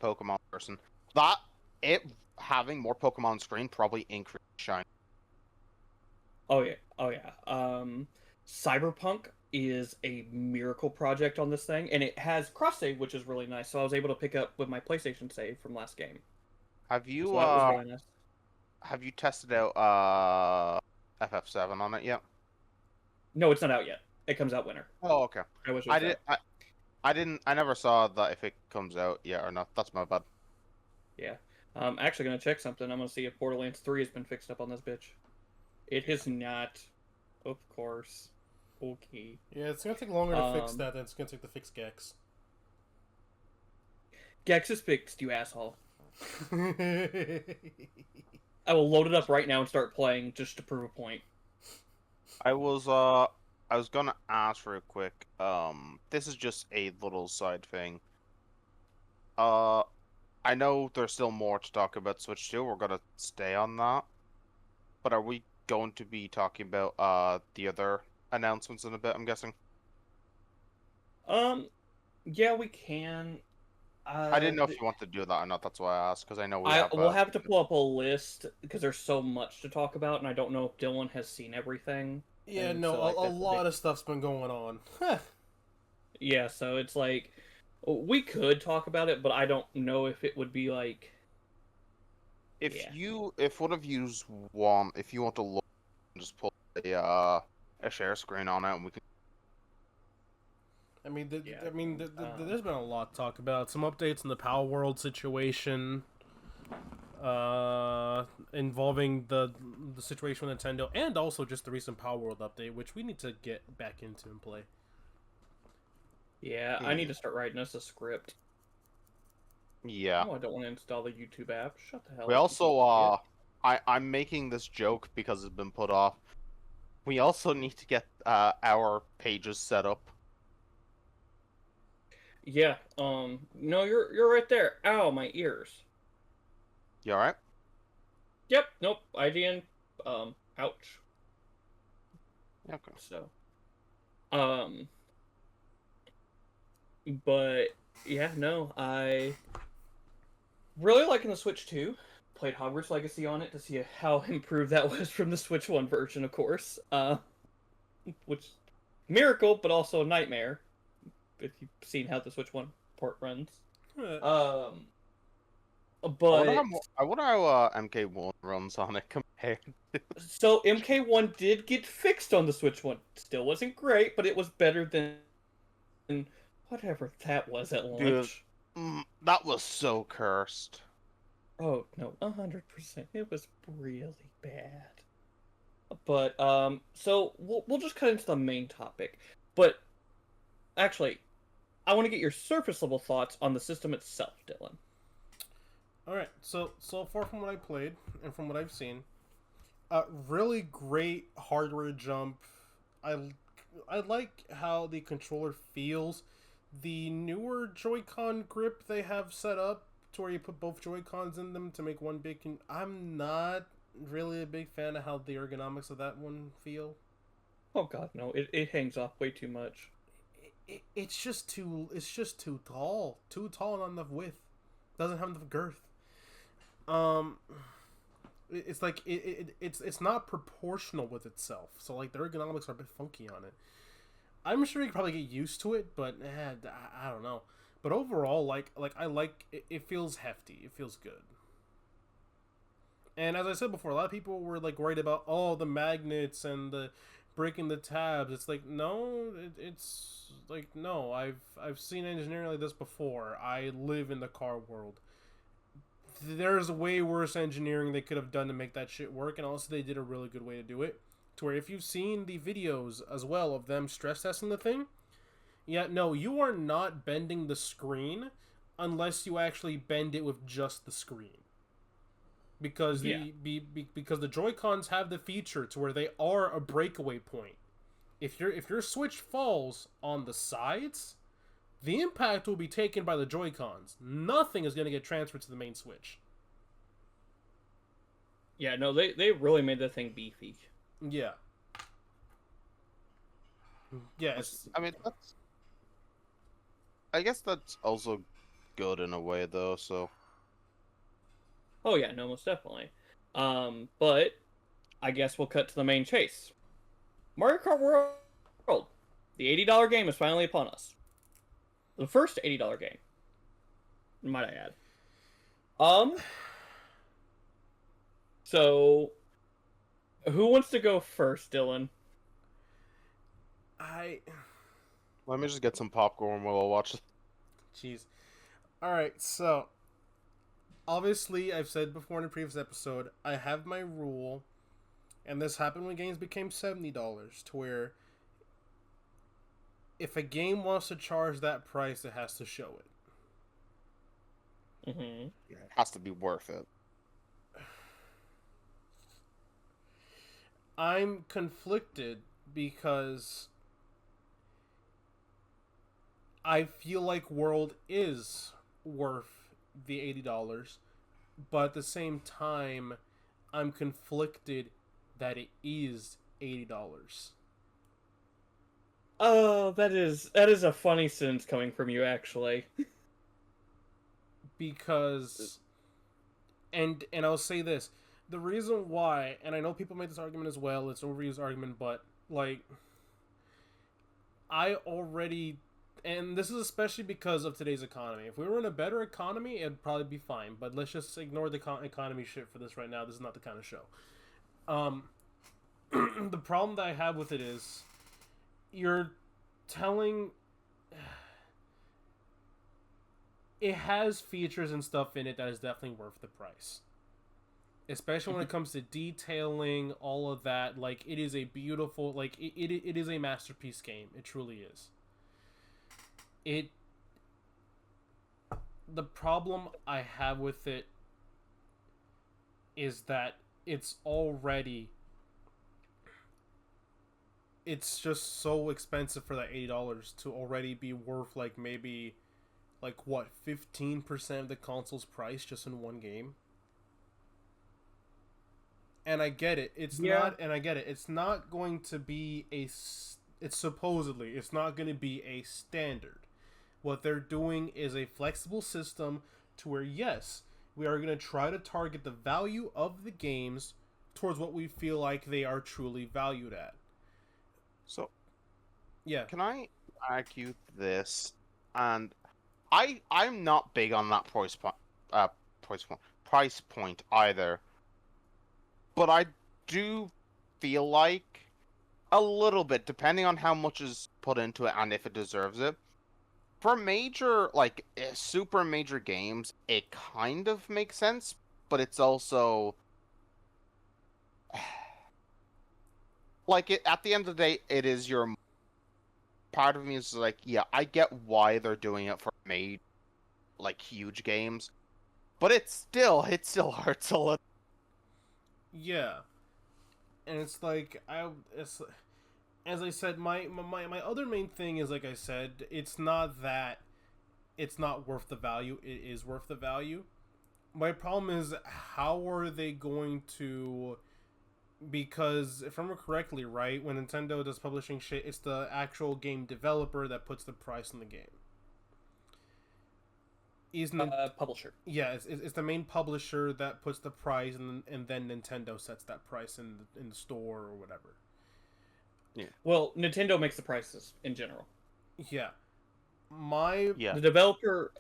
Pokemon person. That it having more Pokemon on screen probably increased shine. Oh yeah, oh yeah. Cyberpunk is a miracle project on this thing, and it has cross save, which is really nice. So I was able to pick up with my PlayStation save from last game, Have you so that was really nice. have you tested out FF7 on it yet? No, it's not out yet. It comes out winter. Oh, okay. I wish it I was did out. I didn't I never saw that if it comes out yet or not. That's my bad. Yeah. I'm actually gonna check something. I'm gonna see if Borderlands 3 has been fixed up on this bitch. It has not. Of course. Okay. Yeah, it's gonna take longer to fix Um, that than it's gonna take to fix Gex. Gex is fixed, you asshole. I will load it up right now and start playing just to prove a point. I was gonna ask real quick. This is just a little side thing. Uh I know there's still more to talk about Switch 2. We're gonna stay on that. But are we going to be talking about the other announcements in a bit, I'm guessing? Um, yeah, we can. I didn't know if you want to do that or not, that's why I asked, because I know we I have will have to pull up a list because there's so much to talk about, and I don't know if Dylan has seen everything. Yeah, And no, so, like, a that's the lot big... of stuff's been going on. Yeah, so it's like we could talk about it, but I don't know if it would be like, yeah. if one of yous if you want to look, just pull a share screen on it and we can. I mean, Yeah, there's been a lot to talk about. Some updates in the Power World situation, involving the situation with Nintendo, and also just the recent Power World update, which we need to get back into and play. Yeah, I need to start writing us a script. Yeah. Oh, I don't want to install the YouTube app. Shut the hell We up. also I'm making this joke because it's been put off. We also need to get our pages set up. Yeah, no, you're right there. Ow, my ears. You alright? Yep, nope, IGN, ouch. Okay. So, um, but, yeah, no, I really liking the Switch 2. Played Hogwarts Legacy on it to see how improved that was from the Switch 1 version, of course. Which, miracle, but also a nightmare, if you've seen how the Switch 1 port runs. But I wonder how MK1 runs on it compared. so MK1 did get fixed on the Switch 1. Still wasn't great, but it was better than whatever that was at Dude, launch. that was so cursed. Oh no, 100%. It was really bad. But so we'll just cut into the main topic. But actually, I want to get your surface level thoughts on the system itself, Dylan. All right, so far from what I played and from what I've seen, really great hardware jump. I like how the controller feels. The newer Joy-Con grip they have set up to where you put both Joy-Cons in them to make one big. I'm not really a big fan of how the ergonomics of that one feel. Oh god, no! It hangs off way too much. It's just too tall, not enough width. Doesn't have enough girth. It's like it's not proportional with itself. So like the ergonomics are a bit funky on it. I'm sure you could probably get used to it, but I don't know. But overall, like I like it, it feels hefty. It feels good. And as I said before, a lot of people were like worried about the magnets and the breaking the tabs. It's like, no, it's like, no, I've seen engineering like this before. I live in the car world. There's way worse engineering they could have done to make that shit work, and also they did a really good way to do it. To where if you've seen the videos as well of them stress testing the thing, yeah, no, you are not bending the screen unless you actually bend it with just the screen. Because because the Joy-Cons have the feature to where they are a breakaway point. If your Switch falls on the sides, the impact will be taken by the Joy-Cons. Nothing is going to get transferred to the main Switch. Yeah, no, they really made the thing beefy. Yeah. Yes. I mean, I guess that's also good in a way, though. So. Oh yeah, no, most definitely. But I guess we'll cut to the main chase. Mario Kart World, the $80 game is finally upon us. The first $80 game, might I add. So, who wants to go first, Dylan? Let me just get some popcorn while I watch it. Jeez. Alright, so obviously, I've said before in a previous episode, I have my rule, and this happened when games became $70, to where if a game wants to charge that price, it has to show it. Mm-hmm. It has to be worth it. I'm conflicted because I feel like World is worth the $80, but at the same time, I'm conflicted that it is $80. Oh, that is a funny sentence coming from you, actually. Because, and I'll say this, the reason why, and I know people make this argument as well, it's an overused argument, but like, I already, and this is especially because of today's economy. If we were in a better economy, it'd probably be fine. But let's just ignore the economy shit for this right now. This is not the kind of show. The problem that I have with it is, you're telling, it has features and stuff in it that is definitely worth the price. Especially when it comes to detailing, all of that. Like, it is a beautiful, like, it is a masterpiece game. It truly is. The problem I have with it is that it's just so expensive for that $80 to already be worth, like, maybe, like, what, 15% of the console's price just in one game? And I get it. It's not going to be it's not going to be a standard. What they're doing is a flexible system to where, yes, we are going to try to target the value of the games towards what we feel like they are truly valued at. So, yeah. Can I argue this? And I'm not big on that price point either. But I do feel like a little bit, depending on how much is put into it and if it deserves it. For major, like, super major games, it kind of makes sense, but it's also, like, at the end of the day, it is your, part of me is like, yeah, I get why they're doing it for like, huge games, but it still hurts a little. Yeah, and it's like as I said, my other main thing is, like I said, it's not that it's not worth the value. It is worth the value. My problem is, how are they going to? Because if I remember correctly, right, when Nintendo does publishing shit, it's the actual game developer that puts the price on the game. Publisher. Yeah, it's the main publisher that puts the price, and then Nintendo sets that price in the store or whatever. Yeah. Well, Nintendo makes the prices in general. Yeah. The developer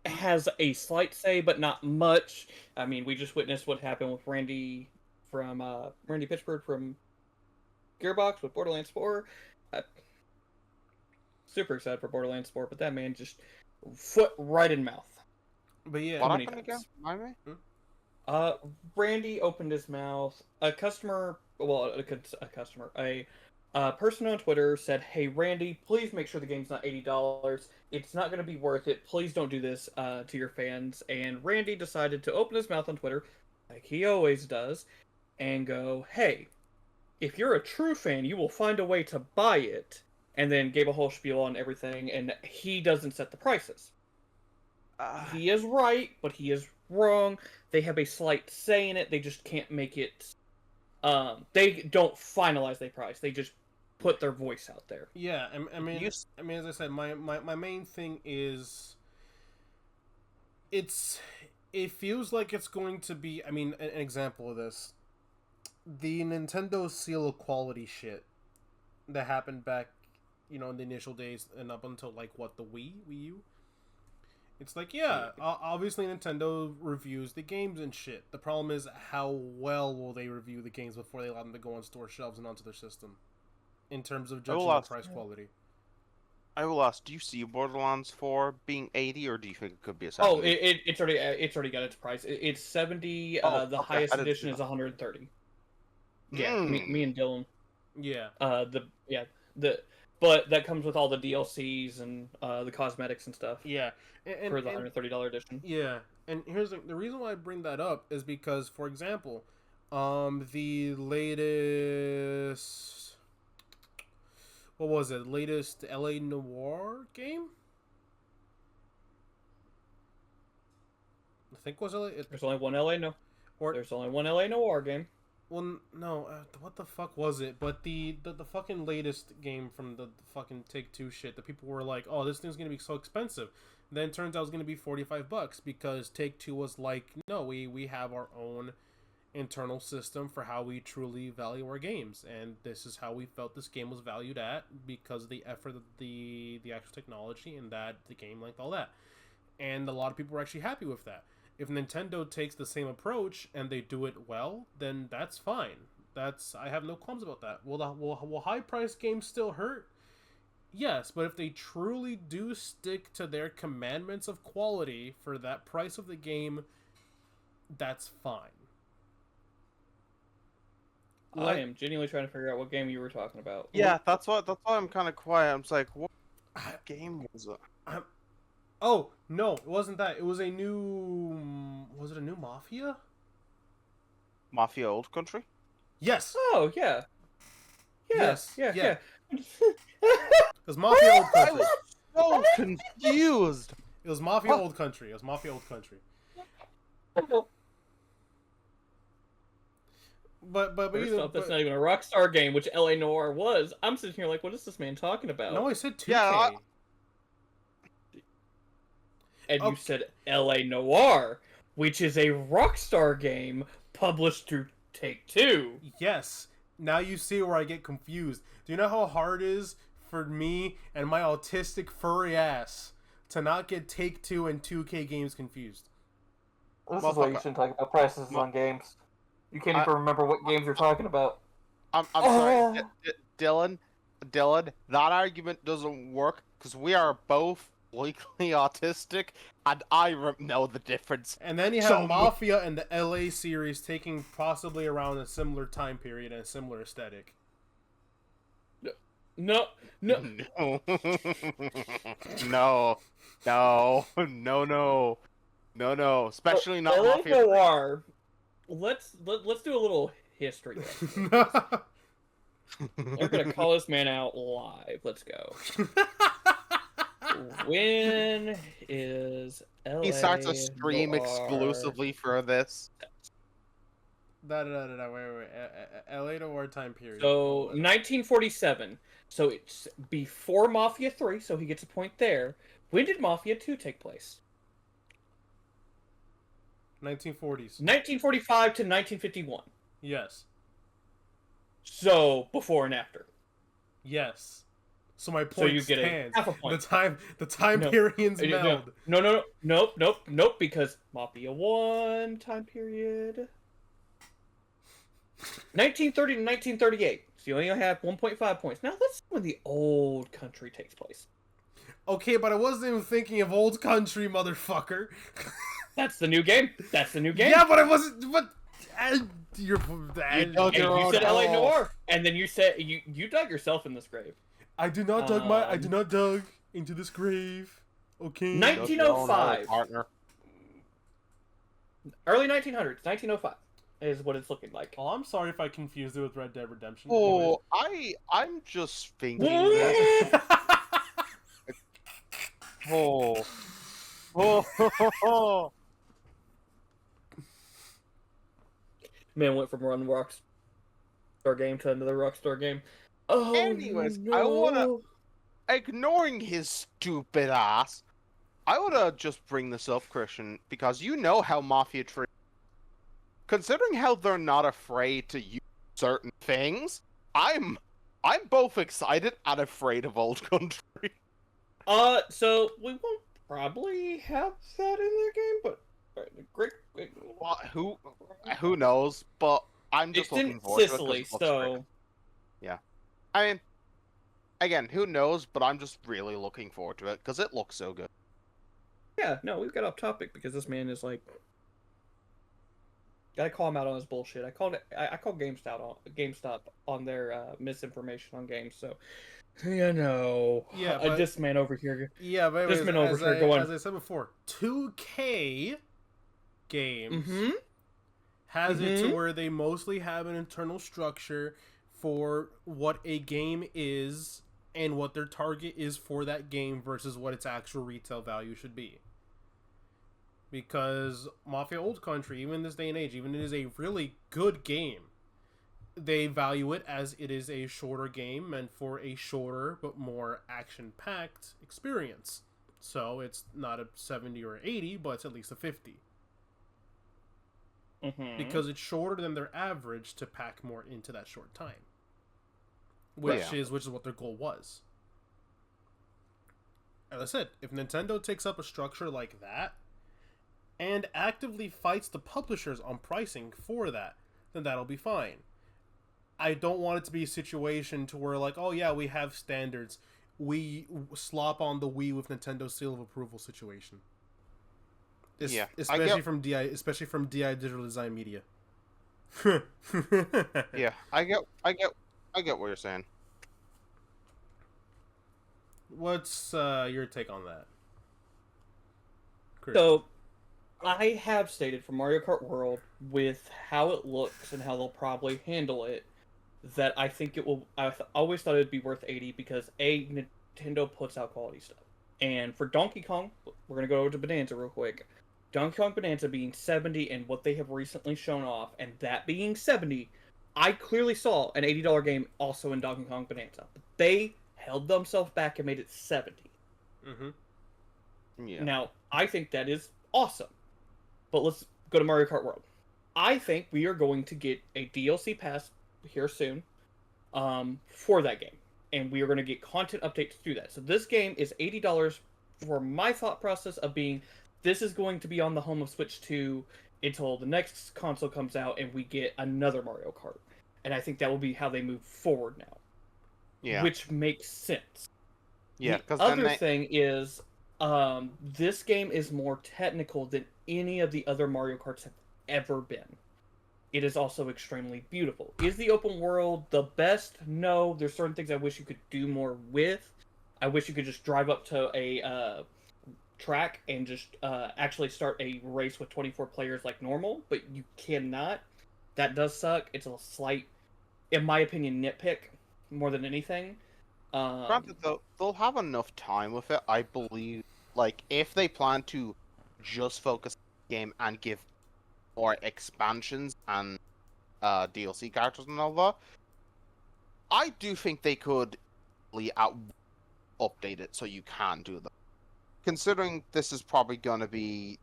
has a slight say, but not much. I mean, we just witnessed what happened with Randy Pitchford from Gearbox with Borderlands 4. Super excited for Borderlands 4, but that man just foot right in mouth. But yeah, What many happened again? times. Remind me? Randy opened his mouth. A customer, well, a customer, a person on Twitter said, "Hey, Randy, please make sure the game's not $80. It's not going to be worth it. Please don't do this to your fans." And Randy decided to open his mouth on Twitter, like he always does, and go, "Hey, if you're a true fan, you will find a way to buy it." And then gave a whole spiel on everything, and he doesn't set the prices. He is right, but he is wrong. They have a slight say in it. They just can't make it. They don't finalize their price. They just put their voice out there. Yeah, I mean, as I said, my main thing is, it feels like it's going to be. I mean, an example of this, the Nintendo seal of quality shit that happened back, in the initial days and up until like what the Wii U. It's like, yeah, obviously Nintendo reviews the games and shit. The problem is, how well will they review the games before they allow them to go on store shelves and onto their system? In terms of judging the price quality. I will ask, do you see Borderlands 4 being 80, or do you think it could be a 70? Oh, it's already got its price. It's 70. The highest edition is 130. Yeah, me and Dylan. Yeah. But that comes with all the DLCs and the cosmetics and stuff. Yeah. For the $130 edition. Yeah. And here's the reason why I bring that up is because, for example, the latest, what was it? Latest LA Noire game? I think was LA. There's only one There's only one LA Noire game. Well, no, what the fuck was it? But the fucking latest game from the fucking Take-Two shit, that people were like, oh, this thing's gonna be so expensive. Then it turns out it's gonna be $45 because Take-Two was like, no, we have our own internal system for how we truly value our games, and this is how we felt this game was valued at because of the effort of the actual technology and that the game length, all that. And a lot of people were actually happy with that. If Nintendo takes the same approach and they do it well, then that's fine. I have no qualms about that. Will high-priced games still hurt? Yes, but if they truly do stick to their commandments of quality for that price of the game, that's fine. I am genuinely trying to figure out what game you were talking about. Yeah, that's why I'm kind of quiet. I'm just like, what game was it? Oh, no, it wasn't that. It was a new... Was it a new Mafia? Mafia Old Country? Yes! Oh, yeah. Yes. Yeah. It was Mafia Old Country. I was so confused! It was Mafia Old Country. But First off, that's not even a Rockstar game, which LA Noire was. I'm sitting here like, what is this man talking about? No, I said 2K. Yeah, And you said LA Noire, which is a Rockstar game published through Take-Two. Yes. Now you see where I get confused. Do you know how hard it is for me and my autistic furry ass to not get Take-Two and 2K games confused? This is why you shouldn't talk about prices on games. You can't even remember what games you're talking about. I'm sorry, Dylan, that argument doesn't work because we are both legally autistic, and I know the difference. And then you have Mafia and the LA series taking possibly around a similar time period and a similar aesthetic. No. No. Especially not LA Mafia. Noire. Let's do a little history. We're gonna call this man out live. Let's go. When is LA He starts a stream Noire? exclusively for this. No, wait. LA Noire time period. So 1947. So it's before Mafia 3. So he gets a point there. When did Mafia 2 take place? 1940s. 1945 to 1951. Yes. So before and after. Yes. So my point So you get stands. half a point. The time periods meld. Nope, because Mafia 1 time period. 1930 to 1938. You only have 1.5 points. Now that's when the old country takes place. Okay, but I wasn't even thinking of old country, motherfucker. That's the new game. That's the new game. Yeah, but I wasn't. But you're. dug Hey, your you own said LA hole. Noir, and then you said you dug yourself in this grave. I do not dug my. I do not dug into this grave. Okay. Night- 1905. Partner. Early 1900s, 1905 is what it's looking like. Oh, I'm sorry if I confused it with Red Dead Redemption. Oh, I'm just thinking that. Oh. Oh. Man went from one Rockstar game to another Rockstar game. Oh, Anyways, no. I wanna, ignoring his stupid ass, I wanna just bring this up, Christian, because you know how Mafia treat. Considering how they're not afraid to use certain things, I'm both excited and afraid of Old Country. So we won't probably have that in their game, but great. Well, who knows? But I'm just It's in looking forward Sicily, to it 'cause it looks great. so Yeah, I mean, again, who knows? But I'm just really looking forward to it because it looks so good. yeah. No, we've got off topic because this man is like. Gotta call him out on his bullshit. I called GameStop on their misinformation on games. So, you know, Yeah, but- this man over here. Yeah, but This anyways, man over here going. as I said before, 2K games Mm-hmm. has it to where they mostly have an internal structure for what a game is and what their target is for that game versus what its actual retail value should be. Because Mafia Old Country, even in this day and age, even it is a really good game, they value it as it is a shorter game meant for a shorter but more action-packed experience. So it's not a 70 or 80, but it's at least a 50. Mm-hmm. Because it's shorter than their average to pack more into that short time. Which is what their goal was. As I said, if Nintendo takes up a structure like that and actively fights the publishers on pricing for that, then that'll be fine. I don't want it to be a situation to where like, oh yeah, we have standards. We slop on the Wii with Nintendo's seal of approval situation. Yeah, especially from DI Digital Design Media. Yeah, I get what you're saying. What's your take on that, Chris? So, I have stated for Mario Kart World, with how it looks and how they'll probably handle it, that I think it will. I always thought it'd be worth 80 because Nintendo puts out quality stuff. And for Donkey Kong, we're gonna go over to Bonanza real quick. Donkey Kong Bonanza being 70 and what they have recently shown off, and that being 70, I clearly saw an $80 game also in Donkey Kong Bonanza. But they held themselves back and made it 70. Yeah. Now, I think that is awesome. But let's go to Mario Kart World. I think we are going to get a DLC pass here soon for that game. And we are going to get content updates through that. So this game is $80 for my thought process of being, this is going to be on the home of Switch 2 until the next console comes out and we get another Mario Kart. And I think that will be how they move forward now. Yeah. Which makes sense. Yeah. The other thing is, this game is more technical than any of the other Mario Karts have ever been. It is also extremely beautiful. Is the open world the best? No. There's certain things I wish you could do more with. I wish you could just drive up to a track and just actually start a race with 24 players like normal, but you cannot. That does suck. It's a slight, in my opinion, nitpick more than anything. Granted, though, they'll have enough time with it, I believe. Like, if they plan to just focus on the game and give more expansions and DLC characters and all that, I do think they could update it so you can do that. Considering this is probably going to be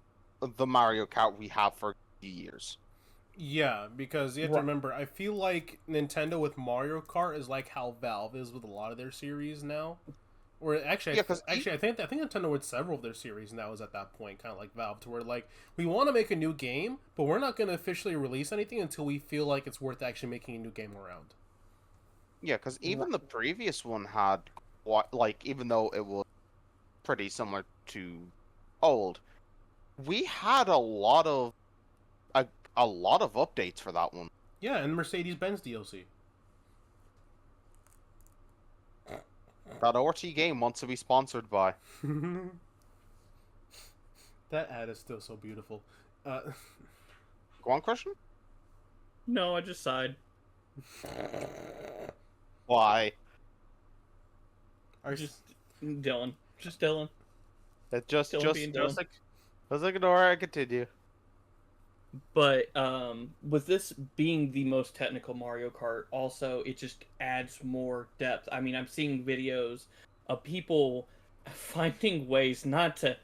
the Mario Kart we have for a few years. Yeah, because you have to remember, I feel like Nintendo with Mario Kart is like how Valve is with a lot of their series now. Or actually, I think Nintendo with several of their series now is at that point, kind of like Valve, to where like we want to make a new game, but we're not going to officially release anything until we feel like it's worth actually making a new game around. Yeah, because even the previous one had like, even though it was pretty similar to old, we had a, a lot of updates for that one. Yeah, and Mercedes-Benz DLC. That ORT game wants to be sponsored by. That ad is still so beautiful. Go on, question? No, I just sighed. Why? Just Dylan. Just Dylan. It just Dylan being Dylan. just ignore it and continue. But with this being the most technical Mario Kart, also it just adds more depth. I mean, I'm seeing videos of people finding ways not to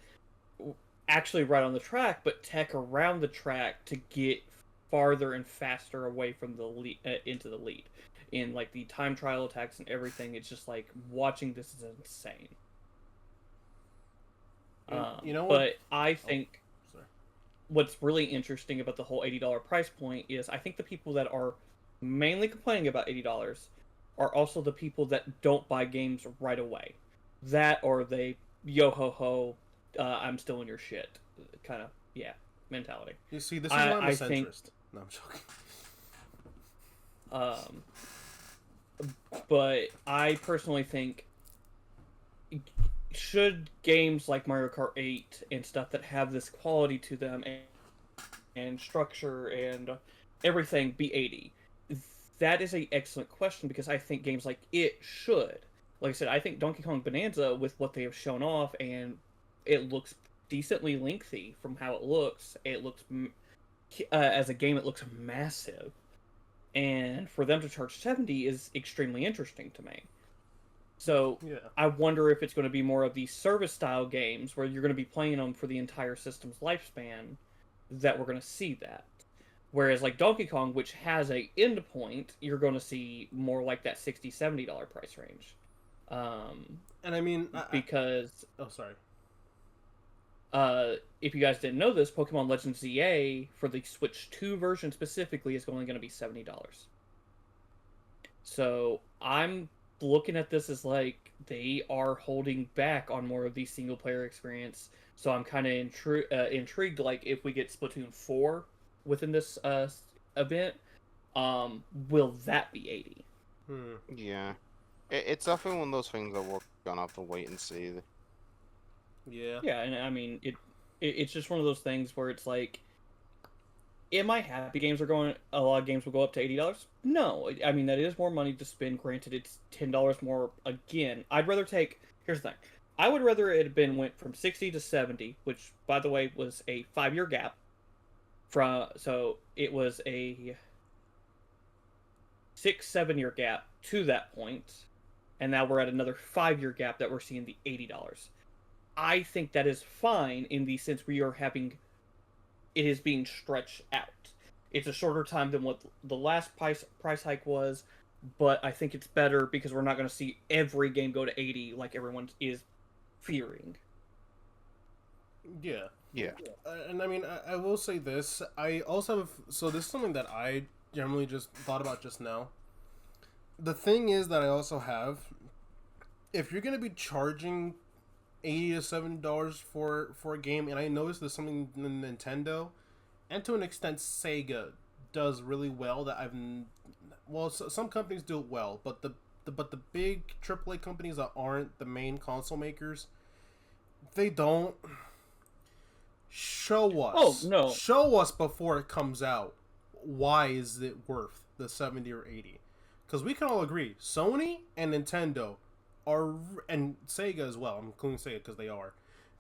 actually ride on the track, but tech around the track to get farther and faster away from the lead, into the lead. In like the time trial attacks and everything, it's just like watching this is insane. You know but I think sorry. what's really interesting about the whole $80 price point is I think the people that are mainly complaining about $80 are also the people that don't buy games right away. That or they yo ho ho, I'm still in your shit kind of mentality. You see, this is why I'm a I centrist. think, No, I'm joking. But I personally think should games like Mario Kart 8 and stuff that have this quality to them and structure and everything be 80? That is an excellent question because I think games like it should. Like I said, I think Donkey Kong Bonanza, with what they have shown off, and it looks decently lengthy from how it looks. It looks, as a game, it looks massive. And for them to charge 70 is extremely interesting to me. So Yeah. I wonder if it's going to be more of these service style games where you're going to be playing them for the entire system's lifespan that we're going to see that. Whereas like Donkey Kong, which has a end point, you're going to see more like that $60, $70 price range. And I mean, because sorry. if you guys didn't know this, Pokemon Legends ZA for the Switch 2 version specifically is only going to be $70. So I'm looking at this as like they are holding back on more of the single player experience. So I'm kind of intrigued. Like if we get Splatoon 4 within this event, will that be 80? Yeah, it's definitely one of those things that we're gonna have to wait and see. Yeah. Yeah, and I mean it's just one of those things where it's like, am I happy games are going? A lot of games will go up to $80. No, I mean that is more money to spend. Granted, it's $10 more. Again, I'd rather take. Here's the thing: I would rather it had been went from 60 to 70, which by the way was a 5-year gap. So it was a 6-7 year gap to that point, and now we're at another 5-year gap that we're seeing the $80. I think that is fine in the sense we are having. It is being stretched out. It's a shorter time than what the last price hike was, but I think it's better because we're not going to see every game go to 80 like everyone is fearing. Yeah. Yeah. And I mean, I will say this. I also have... So this is something that I generally just thought about just now. The thing is that I also have... If you're going to be charging $80 to $70 for a game, and I noticed there's something Nintendo, and to an extent Sega, does really well that I've... Well, some companies do it well, but the big AAA companies that aren't the main console makers, they don't... Show us. Oh, no. Show us before it comes out. Why is it worth the 70 or 80? Because we can all agree, Sony and Nintendo are, and Sega as well, I'm including Sega because they are,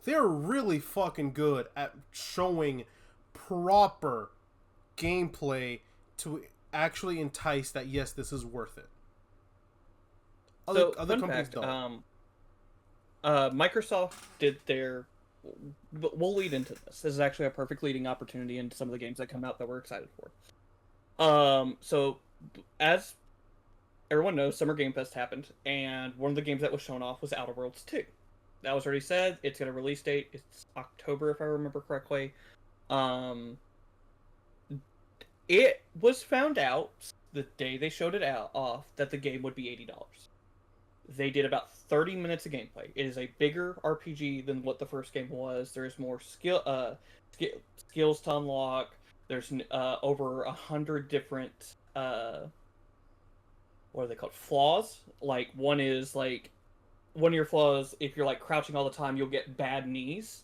they're really fucking good at showing proper gameplay to actually entice that, yes, this is worth it. Other companies fact, don't. Microsoft did their... We'll lead into this. This is actually a perfect leading opportunity into some of the games that come out that we're excited for. So, as everyone knows, Summer Game Fest happened, and one of the games that was shown off was Outer Worlds 2. That was already said. It's got a release date. It's October, if I remember correctly. It was found out the day they showed it off that the game would be $80. They did about 30 minutes of gameplay. It is a bigger RPG than what the first game was. There's more skills to unlock. There's over 100 different what are they called? Flaws. Like one of your flaws, if you're like crouching all the time, you'll get bad knees.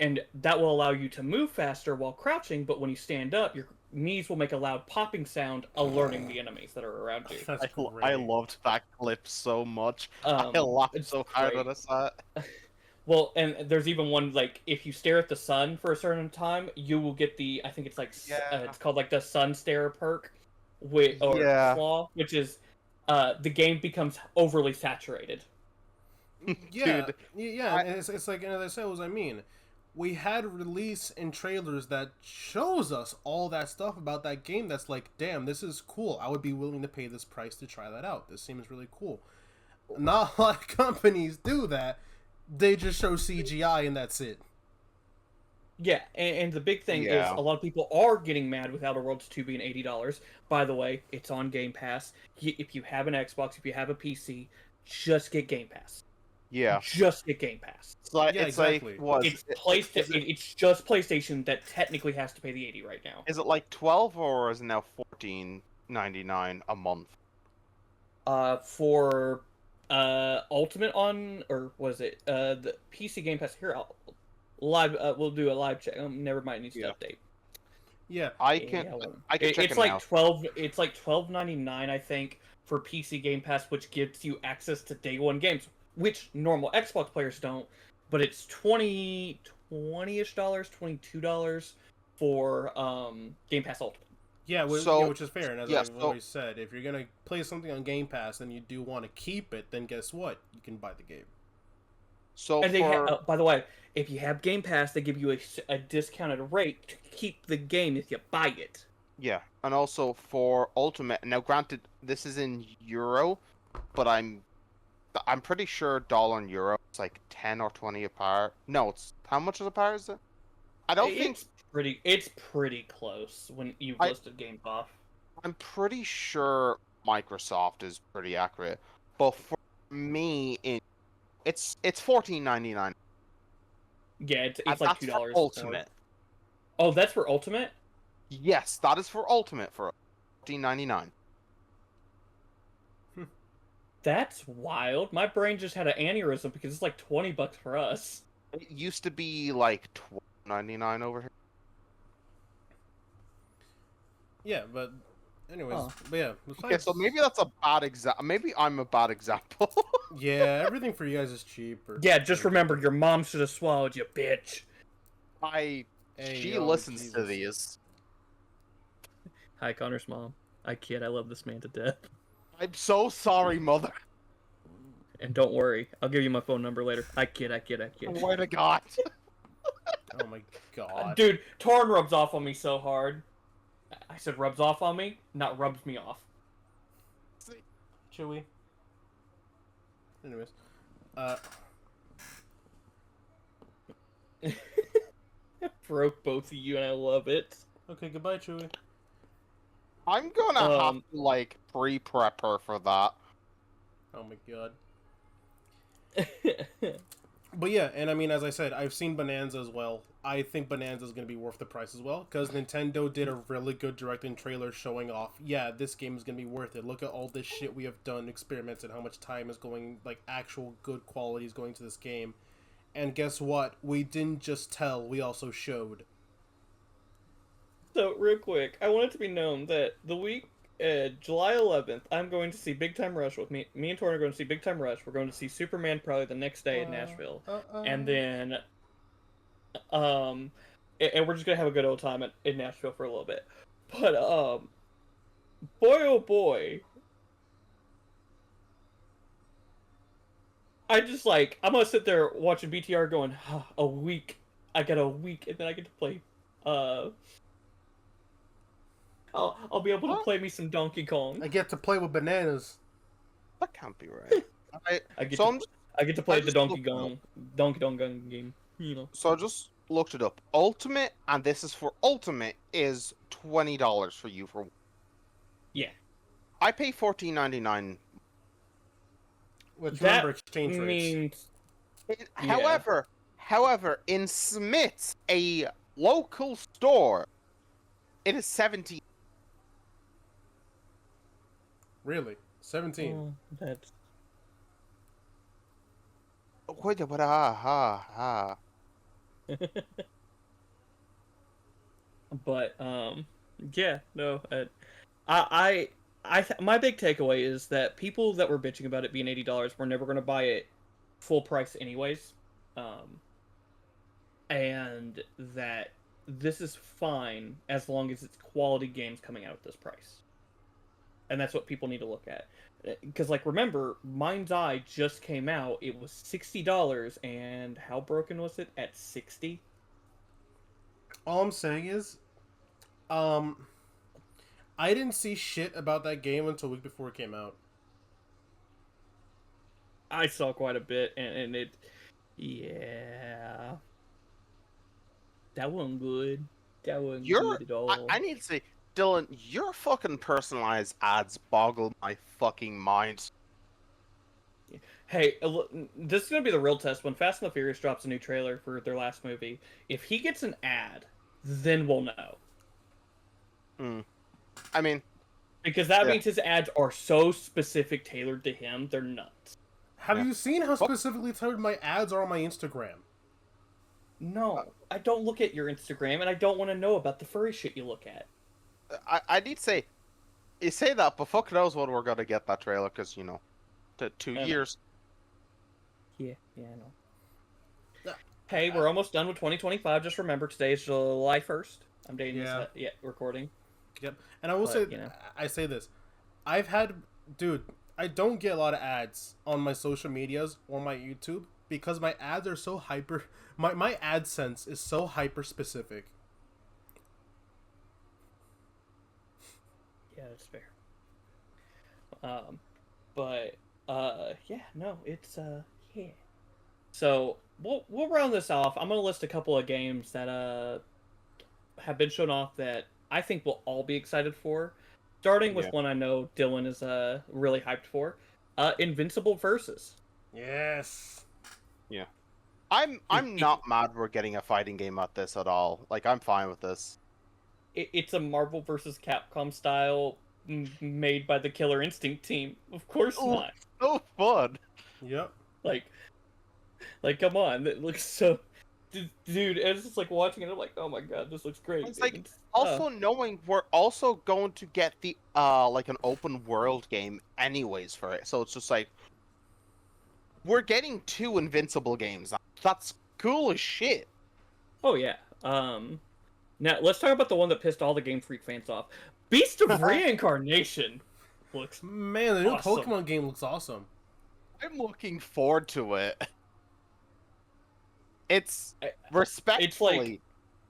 And that will allow you to move faster while crouching, but when you stand up, your knees will make a loud popping sound, alerting the enemies that are around you. That's I great. loved that clip so much. I laughed It's so hard great. when I saw it. Well, and there's even one, like, if you stare at the sun for a certain time, you will get the, I think it's like, Yeah. it's called like the sun stare perk, or Yeah. flaw, which is, the game becomes overly saturated. Yeah, Dude, yeah, I- and it's like, and as I said, was I mean, we had release and trailers that shows us all that stuff about that game. That's like, damn, this is cool. I would be willing to pay this price to try that out. This seems really cool. Not a lot of companies do that. They just show CGI and that's it. Yeah, and the big thing is Yeah. a lot of people are getting mad with Outer Worlds 2 being $80. By the way, it's on Game Pass. If you have an Xbox, if you have a PC, just get Game Pass. Yeah. Just get Game Pass. It's like, Yeah, it's exactly. like, what? It's it's just PlayStation that technically has to pay the 80 right now. Is it like 12 or is it now $14.99 a month? For Ultimate on, or was it the PC Game Pass? Here, we'll do a live check. Never mind, it needs to Yeah. update. Yeah, I can check It's it like now. 12. It's like $12.99, I think, for PC Game Pass, which gives you access to day one games, which normal Xbox players don't. But it's $20-ish, $22 for Game Pass Ultimate. yeah, So- which is fair. And as yeah, I've so- always said, if you're gonna play something on Game Pass and you do want to keep it, then guess what? You can buy the game. So And they for by the way, if you have Game Pass, they give you a discounted rate to keep the game if you buy it. yeah, and also for Ultimate. Now, granted, this is in euro, but I'm pretty sure dollar and euro is like 10 or 20 apart. No, it's how much apart is it? I don't think. It's pretty close when you've listed games off. I'm pretty sure Microsoft is pretty accurate, but for me, it's $14.99. Yeah, it's And like that's for $2 Ultimate. Oh, that's for Ultimate? Yes, that is for Ultimate for $14.99. That's wild. My brain just had an aneurysm because it's like $20 for us. It used to be like $12.99 over here. Yeah, but anyways, Oh. but yeah. Okay, so maybe that's a bad example. Maybe I'm a bad example. Yeah, everything for you guys is cheap. Yeah, just remember, your mom should have swallowed you, bitch. Hey, She yo, listens to Jesus. these. Hi, Connor's mom. I kid, I love this man to death. I'm so sorry, mother. And don't worry, I'll give you my phone number later. I kid. Swear to God. Oh my god. Dude, Torn rubs off on me so hard. I said rubs off on me, not rubs me off. Chewy. Anyways, Broke both of you, and I love it. okay, goodbye, Chewy. I'm gonna have to like pre-prep her for that. Oh my god. But yeah, and I mean, as I said, I've seen Bonanza as well. I think Bonanza is going to be worth the price as well, because Nintendo did a really good directing trailer showing off, yeah, this game is going to be worth it. Look at all this shit we have done, experiments, and how much time is going, like, actual good quality is going to this game. And guess what? We didn't just tell, we also showed. So, real quick, I want it to be known that the week, July 11th, I'm going to see Big Time Rush with me. Me and Torn are going to see Big Time Rush. We're going to see Superman probably the next day in Nashville. And then, and we're just going to have a good old time in Nashville for a little bit. But, boy oh boy. I'm going to sit there watching BTR going, a week. I got a week, and then I get to play, I'll be able to play me some Donkey Kong. I get to play with bananas. That can't be right. I get so to, I get to play I the just Donkey looked Kong game. You know. So I just looked it up. Ultimate, and this is for Ultimate, is $20 for you for. Yeah. I pay $14.99. Which That remember exchange rates. means Yeah. However, in Smith's, a local store, it is 17. Really? 17. That's but yeah, no. My big takeaway is that people that were bitching about it being $80 were never going to buy it full price anyways, and that this is fine as long as it's quality games coming out at this price, and that's what people need to look at. Because, like, remember, Mind's Eye just came out. It was $60, and how broken was it at 60? All I'm saying is, I didn't see shit about that game until a week before it came out. I saw quite a bit, and it, yeah, that wasn't good. That wasn't good at all. I need to say, Dylan, your fucking personalized ads boggle my fucking mind. Hey, this is gonna be the real test when Fast and the Furious drops a new trailer for their last movie. If he gets an ad, then we'll know. I mean, Because that means his ads are so specific, tailored to him. They're nuts. Have you seen how specifically tailored my ads are on my Instagram? No, I don't look at your Instagram, and I don't want to know about the furry shit you look at. I need to say, you say that, but fuck knows when we're gonna get that trailer, because, you know, 2 years. Yeah, I know. Hey, we're almost done with 2025. Just remember, today is July 1st. I'm dating this recording. Yep. And I will say, I say this. Dude, I don't get a lot of ads on my social medias or my YouTube because my ads are so hyper. My AdSense is so hyper specific. Yeah, that's fair. It's yeah. So we'll round this off. I'm gonna list a couple of games that have been shown off that I think we'll all be excited for. Starting with one I know Dylan is really hyped for. Invincible Versus. Yes. Yeah. I'm not mad we're getting a fighting game at this at all. Like, I'm fine with this. It's a Marvel versus Capcom style made by the Killer Instinct team. Of course not. So fun. Yep. Like come on, that looks so. Dude, it's just like watching it. I'm like, oh my god, this looks great. It's like also knowing we're also going to get the like an open world game anyways for it. So it's just like we're getting 2 Invincible games. That's cool as shit. Oh yeah. Now let's talk about the one that pissed all the Game Freak fans off. Beast of Reincarnation looks Man, the new awesome. Pokemon game looks awesome. I'm looking forward to it. It's respectfully,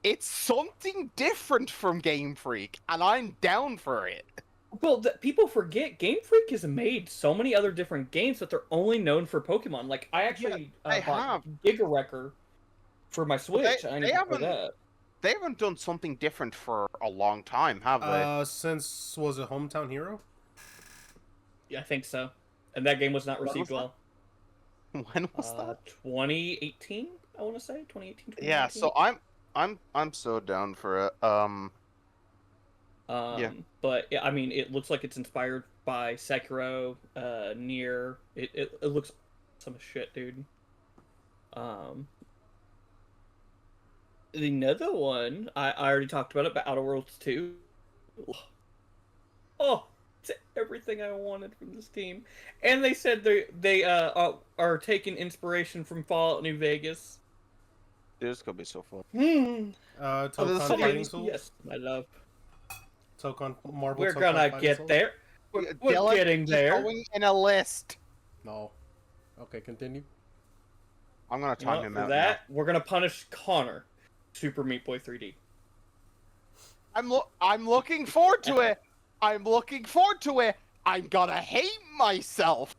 it's something different from Game Freak, and I'm down for it. Well, people forget Game Freak has made so many other different games that they're only known for Pokemon. Like I actually bought Giga Wrecker for my Switch. I need to play that. They haven't done something different for a long time, have they? Since was it Hometown Hero? Yeah, I think so. And that game was not received well. When was that? 2018, I want to say 2018. Yeah, so I'm so down for it. But yeah, I mean, it looks like it's inspired by Sekiro, Nier. It looks some shit, dude. Another one I already talked about it, but Outer Worlds 2. Oh, it's everything I wanted from this team, and they said they are taking inspiration from Fallout New Vegas. Dude, it's gonna be so fun. Tokon Fighting Souls? Yes, my love. Marvel. We're gonna get there. We're getting there. Going in a list. No. Okay, continue. I'm gonna time him out. That we're gonna punish Connor. Super Meat Boy 3D. I'm looking forward to it. I'm looking forward to it. I'm gonna hate myself.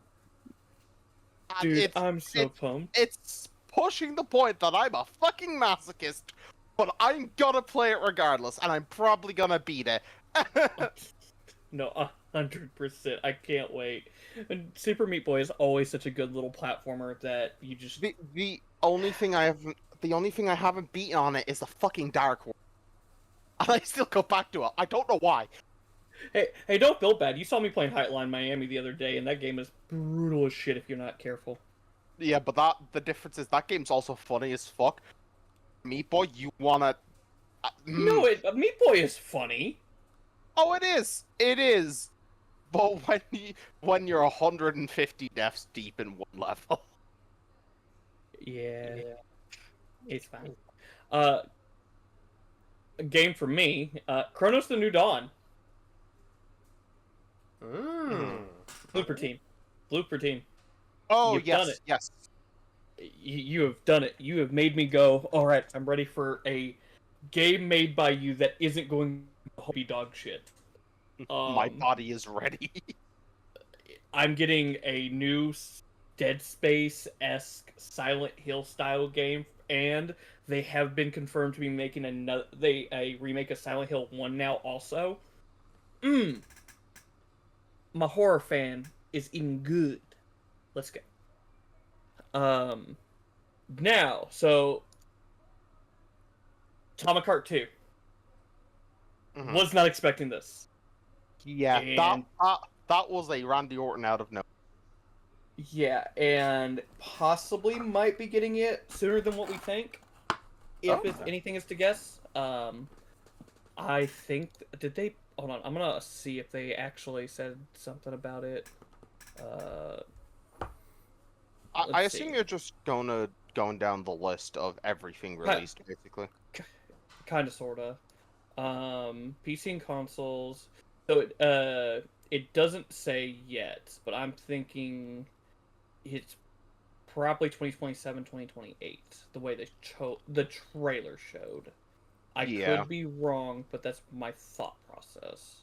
Dude, I'm so pumped. It's pushing the point that I'm a fucking masochist, but I'm gonna play it regardless, and I'm probably gonna beat it. No, 100%. I can't wait. And Super Meat Boy is always such a good little platformer that you just. The only thing I haven't beaten on it is the fucking Dark World. And I still go back to it. I don't know why. Hey, don't feel bad. You saw me playing Hotline Miami the other day, and that game is brutal as shit if you're not careful. Yeah, but the difference is that game's also funny as fuck. Meat Boy, you wanna No, Meat Boy is funny. Oh, it is. It is. But when you're 150 deaths deep in one level. Yeah, it's fine. A game for me, Chronos: The New Dawn. Blooper team. Blooper team. Oh, You've done yes, it. yes. You have done it. You have made me go, alright, I'm ready for a game made by you that isn't going to be dog shit. My body is ready. I'm getting a new Dead Space-esque Silent Hill style game, and they have been confirmed to be making a remake of Silent Hill 1 now also. My horror fan is eating good. Let's go. Now, so Atomic Heart 2. Was not expecting this. Yeah, And that was a Randy Orton out of nowhere. yeah, and possibly might be getting it sooner than what we think. If anything is to guess. I think did they hold on, I'm gonna see if they actually said something about it. I assume you're just going down the list of everything released, basically. Kinda sorta. PC and consoles. So it doesn't say yet, but I'm thinking it's probably 2027, 2028, the way the trailer showed. I could be wrong, but that's my thought process.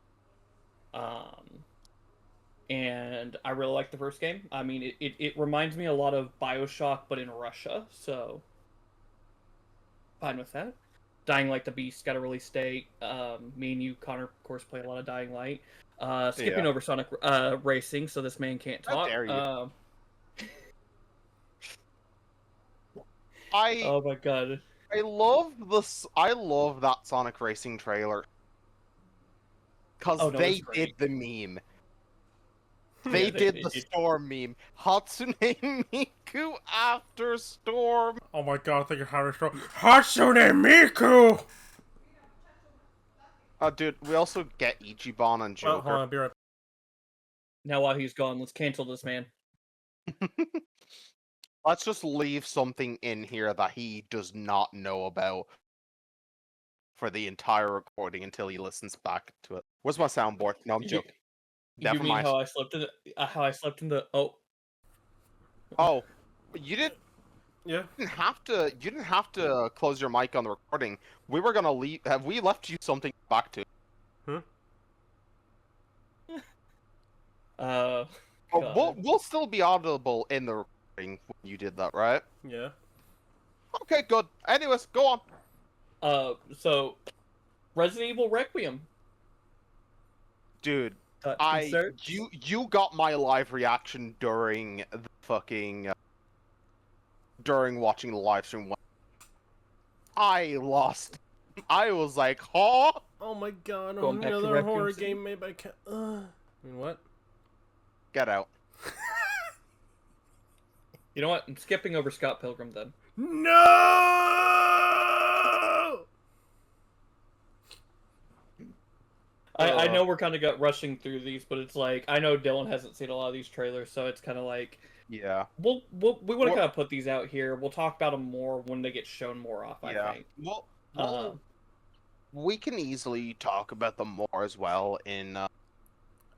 And I really like the first game. I mean, it reminds me a lot of BioShock, but in Russia, so fine with that. Dying Light the Beast got a release date. Me and you, Connor, of course, play a lot of Dying Light. Skipping over Sonic Racing, so this man can't talk. How dare you? Oh my god. I love that Sonic Racing trailer. Because they did the meme. They did the storm meme. Hatsune Miku after storm. Oh my god, thank you, Harry Storm. Hatsune Miku! Dude, we also get Ichiban and Joker. Hold on, I'll be right back. Now while he's gone, let's cancel this man. Let's just leave something in here that he does not know about for the entire recording until he listens back to it. Where's my soundboard? No, I'm joking. Never mind. How I slept in the Oh, you didn't. Yeah. You didn't have to close your mic on the recording. We were gonna leave. Have we left you something back to? We'll still be audible in the recording when you did that, right? Yeah. Okay, good. Anyways, go on. So Resident Evil Requiem. Dude, you got my live reaction during the fucking during watching the live stream. I lost. I was like, huh? Oh my god, Going back to another Requiem horror City? game made by I mean, what? Get out. You know what? I'm skipping over Scott Pilgrim then. No! I know we're kind of rushing through these, but it's like I know Dylan hasn't seen a lot of these trailers, so it's kind of like Yeah. we want to kind of put these out here. We'll talk about them more when they get shown more off. I think. Well, we can easily talk about them more as well in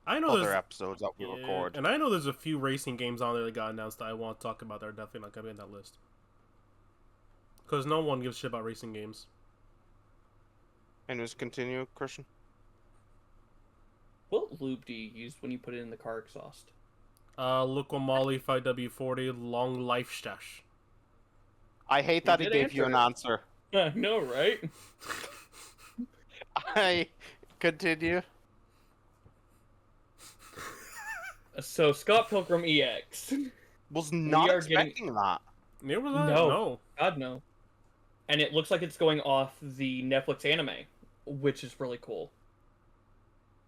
I know other episodes that we record. And I know there's a few racing games on there that got announced that I want to talk about that are definitely not going to be on that list. Because no one gives a shit about racing games. And just continue, Christian. What lube do you use when you put it in the car exhaust? Liquimolly 5W40 Long Life Stash. I hate that he gave you an answer. I know, right? I continue. So Scott Pilgrim EX. Was not are getting- expecting that. Neither was I. No. No. God no. And it looks like it's going off the Netflix anime, which is really cool.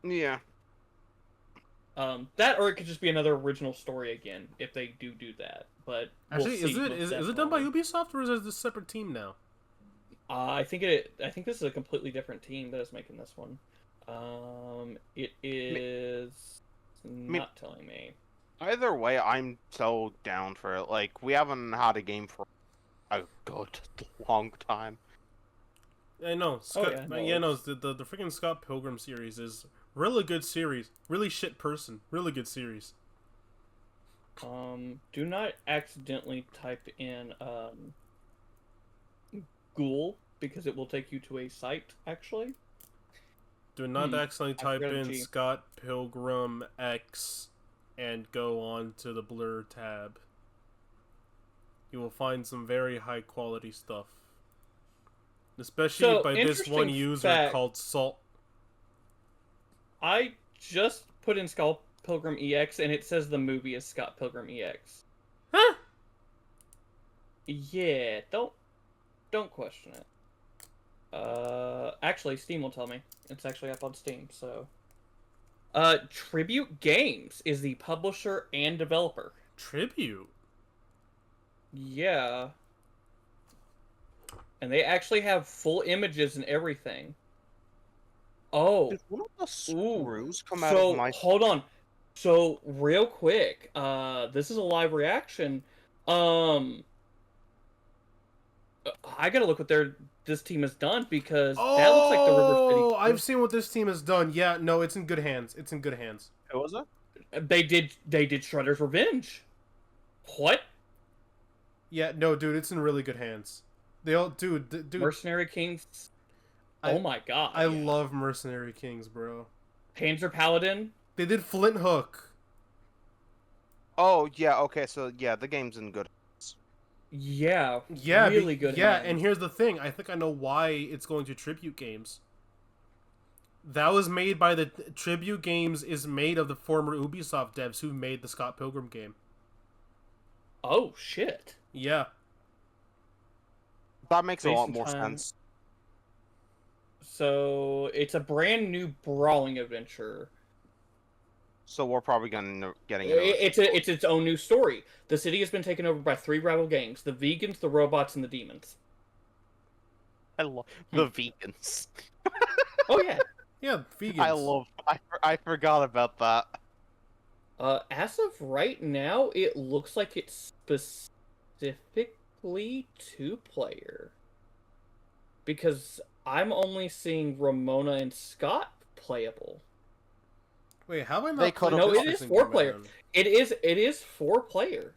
Yeah. That or it could just be another original story again if they do that. But we'll Actually, see, is most it done by definitely. Ubisoft or is it a separate team now? I think this is a completely different team that is making this one. It is not telling me. Either way, I'm so down for it. Like, we haven't had a game for a good long time. I know. yeah, no, The freaking Scott Pilgrim series is really good series. Really shit person. Really good series. Do not accidentally type in Ghoul because it will take you to a site actually. Do not accidentally type forgot a in G. Scott Pilgrim X and go on to the Blur tab. You will find some very high quality stuff. Especially So, by this one interesting user fact- called Salt. I just put in Scott Pilgrim EX and it says the movie is Scott Pilgrim EX. Huh? Yeah, don't question it. Actually, Steam will tell me. It's actually up on Steam, so. Tribute Games is the publisher and developer. Tribute? Yeah. And they actually have full images and everything. Oh. Did one of the screws come out So, of my... hold on. So, real quick, this is a live reaction. I gotta look what this team has done because that looks like the River City. Oh, I've seen what this team has done. Yeah, no, it's in good hands. It's in good hands. Who was it? They did Shredder's Revenge. What? Yeah, no, dude, it's in really good hands. They all, dude. Mercenary Kings. Oh my god. I love Mercenary Kings, bro. Panzer Paladin. They did Flint Hook. Oh, yeah, okay, so, yeah, the game's in good. Yeah. Yeah, Really good. Yeah, hands. and here's the thing. I think I know why it's going to Tribute Games. That was made by the Tribute Games is made of the former Ubisoft devs who made the Scott Pilgrim game. Oh shit. Yeah. That makes a Space lot and more Time. sense. So it's a brand new brawling adventure. So we're probably getting It's its own new story. The city has been taken over by 3 rival gangs: the vegans, the robots, and the demons. I love the vegans. Oh yeah. Yeah, vegans. I forgot about that. As of right now, it looks like it's specifically 2-player. Because I'm only seeing Ramona and Scott playable. Wait, how am I not? They could've- No, put it is this in 4-player. Command? It is 4-player.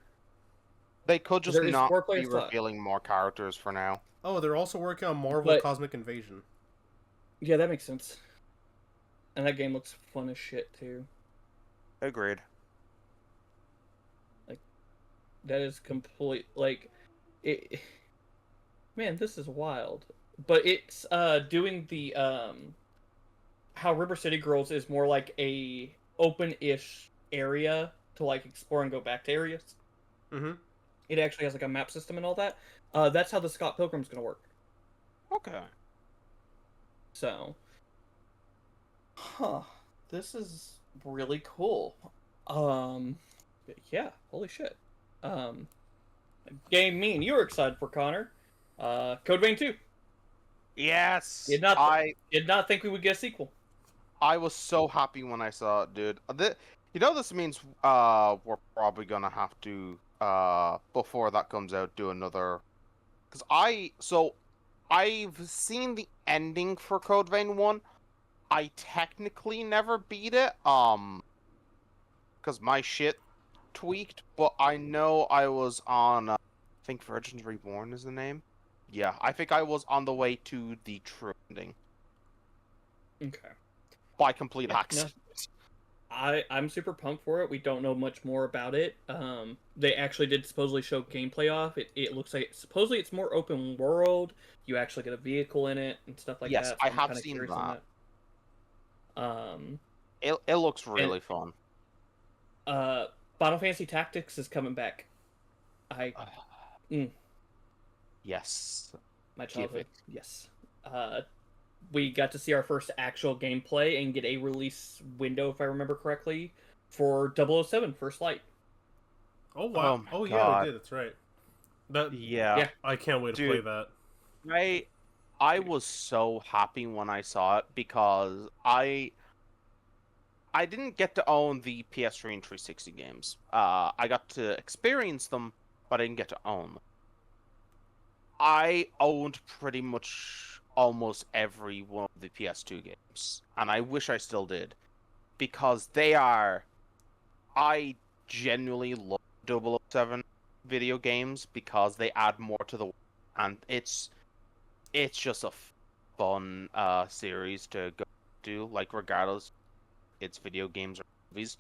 They could just There is not 4 be players left. revealing more characters for now. Oh, they're also working on Marvel But- Cosmic Invasion. Yeah, that makes sense. And that game looks fun as shit too. Agreed. That is complete it. Man, this is wild. But it's doing the how River City Girls is more like a open-ish area to like explore and go back to areas. Mm-hmm. It actually has like a map system and all that. That's how the Scott Pilgrim's gonna work. Okay. So, this is really cool. Yeah, holy shit. Game me and you were excited for, Connor. Code Vein 2. Yes. Did not think we would get a sequel. I was so happy when I saw it, dude. This means we're probably gonna have to before that comes out do another, because I've seen the ending for Code Vein 1. I technically never beat it because my shit tweaked, but I know I was on I think Virgins Reborn is the name. Yeah, I think I was on the way to the true ending Okay. by complete Yeah, accident. I'm super pumped for it. We don't know much more about it. They actually did supposedly show gameplay off. It looks like supposedly it's more open world. You actually get a vehicle in it and stuff like Yes, that. I I'm have kinda seen curious on that. that. It looks really fun. Uh, Final Fantasy Tactics is coming back. I mm, Yes. my Give childhood. it. Yes. We got to see our first actual gameplay and get a release window, if I remember correctly, for 007 First Light. Oh Oh wow! my Oh yeah, god. they did. That's right. That Yeah. Yeah. I can't wait to play Dude, that. I was so happy when I saw it because I didn't get to own the PS3 and 360 games. I got to experience them, but I didn't get to own them. I owned pretty much almost every one of the PS2 games, and I wish I still did because they are. I genuinely love 007 video games because they add more to the, and it's just a fun series to go do, like regardless it's video games or movies.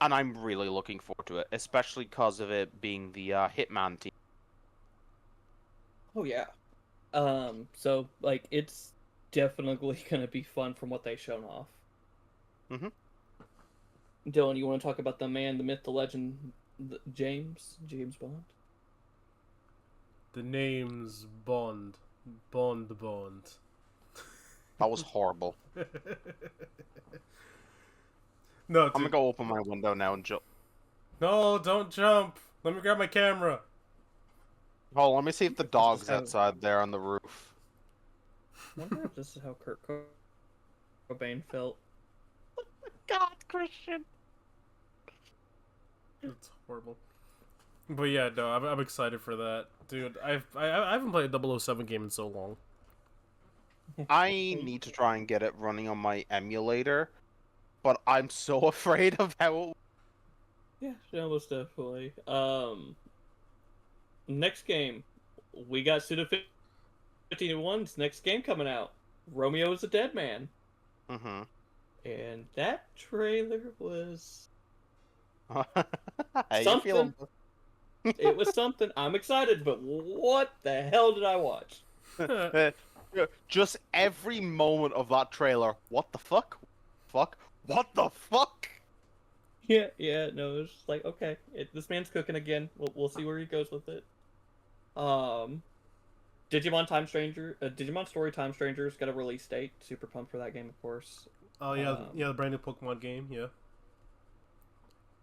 And I'm really looking forward to it, especially because of it being the Hitman team. Oh yeah. So like it's definitely gonna be fun from what they've shown off. Hmm. Dylan, you want to talk about the man, the myth, the legend, James Bond? The name's Bond. Bond. That was horrible. No, I'm gonna dude. go open my window now and No, don't jump. Let me grab my camera. oh, let me see if the This is dog's how- outside there on the roof. I wonder if this is how Kurt Cobain felt. God, Christian. It's horrible. But yeah, no, I'm excited for that, dude. I haven't played a 007 game in so long. I need to try and get it running on my emulator, but I'm so afraid of how. Yeah, no, most definitely. Next game, we got Suda 15-1's next game coming out. Romeo is a Dead Man. Mm-hmm. And that trailer was How you something. feeling? It was something. I'm excited, but what the hell did I watch? Just every moment of that trailer. What the fuck? Fuck? What the fuck? Yeah, no, it's just like, okay, this man's cooking again. We'll see where he goes with it. Digimon Story Time Strangers got a release date. Super pumped for that game, of course. Oh yeah, yeah, the brand new Pokemon game. Yeah.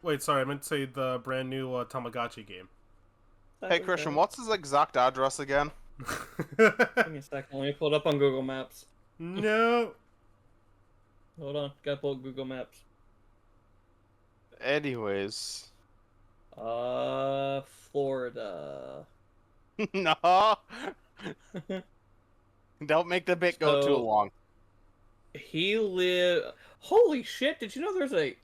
Wait, sorry, I meant to say the brand new Tamagotchi game. Hey Christian, what's his exact address again? Give me a second. Let me pull it up on Google Maps. No. Hold on. Gotta pull up Google Maps. Anyways. Florida. No. Don't make the bit go too So- long. He live. Holy shit! Did you know there's a?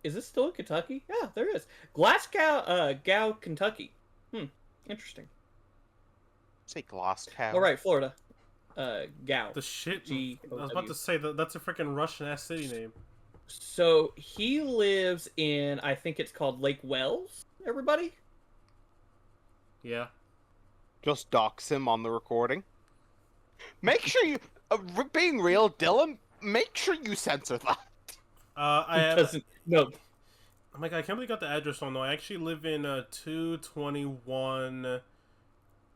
Is this still in Kentucky? Yeah, there is. Glasgow, Kentucky. Interesting. Say Glass Cow. All right, Florida. Gow. The shit. G I was about to say that's a freaking Russian ass city name. So he lives in, I think it's called Lake Wells. Everybody. Yeah. Just dox him on the recording. Make sure you, being real, Dylan. Make sure you censor that. I have. Doesn't. No. Oh my god, I can't believe I got the address wrong though. I actually live in 221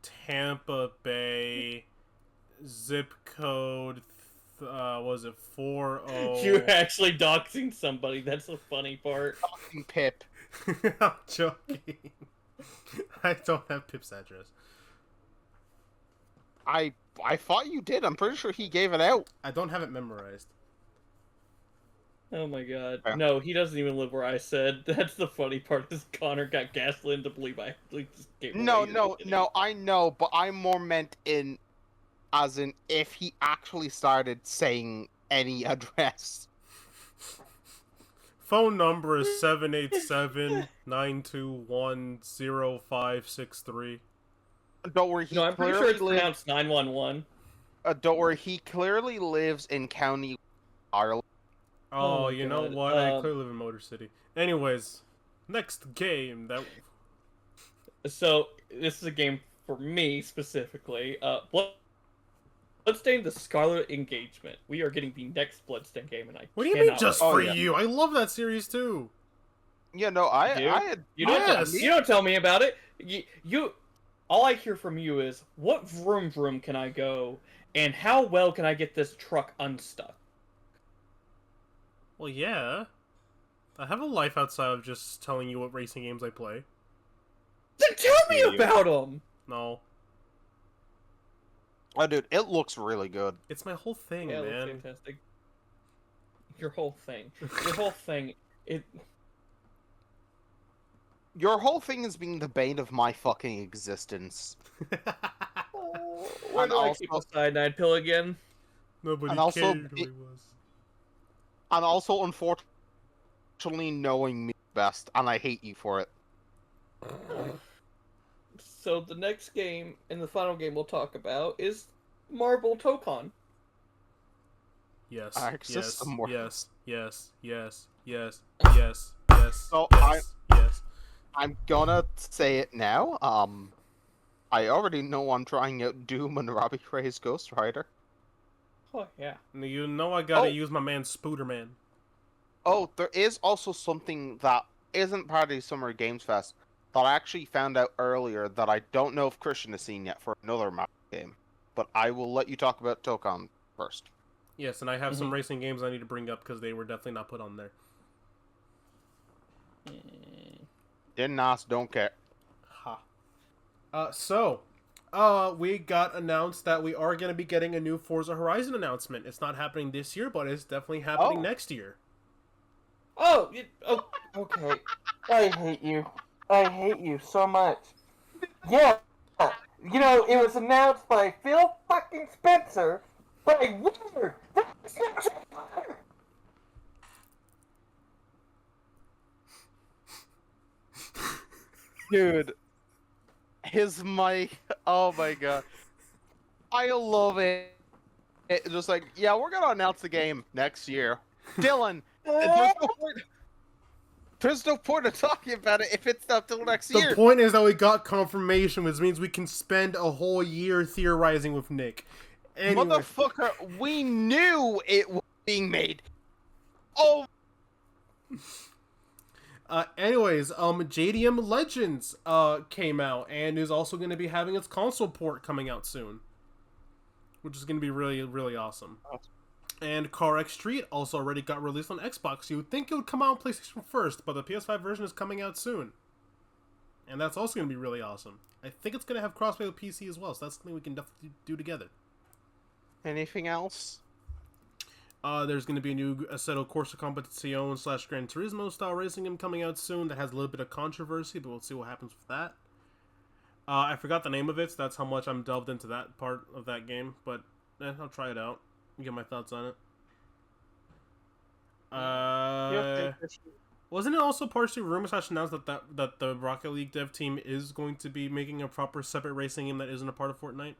Tampa Bay, zip code. Was it 40? You're actually doxing somebody. That's the funny part. Fucking Pip. I'm joking. I don't have Pip's address. I thought you did. I'm pretty sure he gave it out. I don't have it memorized. Oh my god. Yeah. No, he doesn't even live where I said. That's the funny part, is Connor got gaslit into believe I actually just gave No, away no, his no. I know, but I more meant as in if he actually started saying any address. Phone number is 787-921-0563. Don't worry, he No, I'm pretty sure clearly it's lives. pronounced 911. Don't worry, he clearly lives in County Ireland. Oh, Oh, you know God. what? I clearly live in Motor City. Anyways, next game that. So, this is a game for me specifically. Bloodstained: The Scarlet Engagement. We are getting the next Bloodstained game, and I What do you mean cannot just wait. for yeah. you? I love that series too. You know, I Dude, had you don't Yes. you don't tell me about it. You all I hear from you is what vroom vroom can I go, and how well can I get this truck unstuck? Well, yeah. I have a life outside of just telling you what racing games I play. Then tell me Yeah. about them. No. Oh, dude, it looks really good. It's my whole thing, Yeah, it looks man. fantastic. Your whole thing. Your whole thing. It. Your whole thing is being the bane of my fucking existence. Oh, where And do I keep the also- cyanide pill again? Nobody And also, cared who he was. And also, unfortunately, knowing me best, and I hate you for it. So the next game and the final game we'll talk about is Marble Tokon. Yes. Arc Yes. System World. Yes. Yes. Yes. Yes. Yes. Yes. So yes. Yes. I'm gonna say it now. I already know I'm trying out Doom and Robbie Ray's Ghost Rider. Oh yeah. You know I gotta Oh. use my man Spooderman. Oh, there is also something that isn't part of the Summer Games Fest that I actually found out earlier that I don't know if Christian has seen yet for another Mario game. But I will let you talk about Tokon first. Yes, and I have Mhm. some racing games I need to bring up because they were definitely not put on there. Didn't ask, don't care. Ha. We got announced that we are going to be getting a new Forza Horizon announcement. It's not happening this year, but it's definitely happening Oh. next year. Oh, okay. I hate you. I hate you so much. Yeah. You know, it was announced by Phil fucking Spencer by Wizard. Dude, his mic. Oh my god. I love it. It's just like, yeah, we're gonna announce the game next year. Dylan, there's no point of talking about it if it's not till next The year. point is that we got confirmation, which means we can spend a whole year theorizing with Nick. Anyway. Motherfucker, we knew it was being made. Oh, JDM Legends came out and is also going to be having its console port coming out soon, which is going to be really, really awesome. And Car X Street also already got released on Xbox. You would think it would come out on PlayStation first, but the PS5 version is coming out soon. And that's also going to be really awesome. I think it's going to have crossplay with PC as well, so that's something we can definitely do together. anything else? There's going to be a new Assetto Corsa Competizione / Gran Turismo style racing game coming out soon that has a little bit of controversy, but we'll see what happens with that. I forgot the name of it, so that's how much I'm delved into that part of that game, but I'll try it out and get my thoughts on it. Wasn't it also partially rumored / announced that the Rocket League dev team is going to be making a proper separate racing game that isn't a part of Fortnite?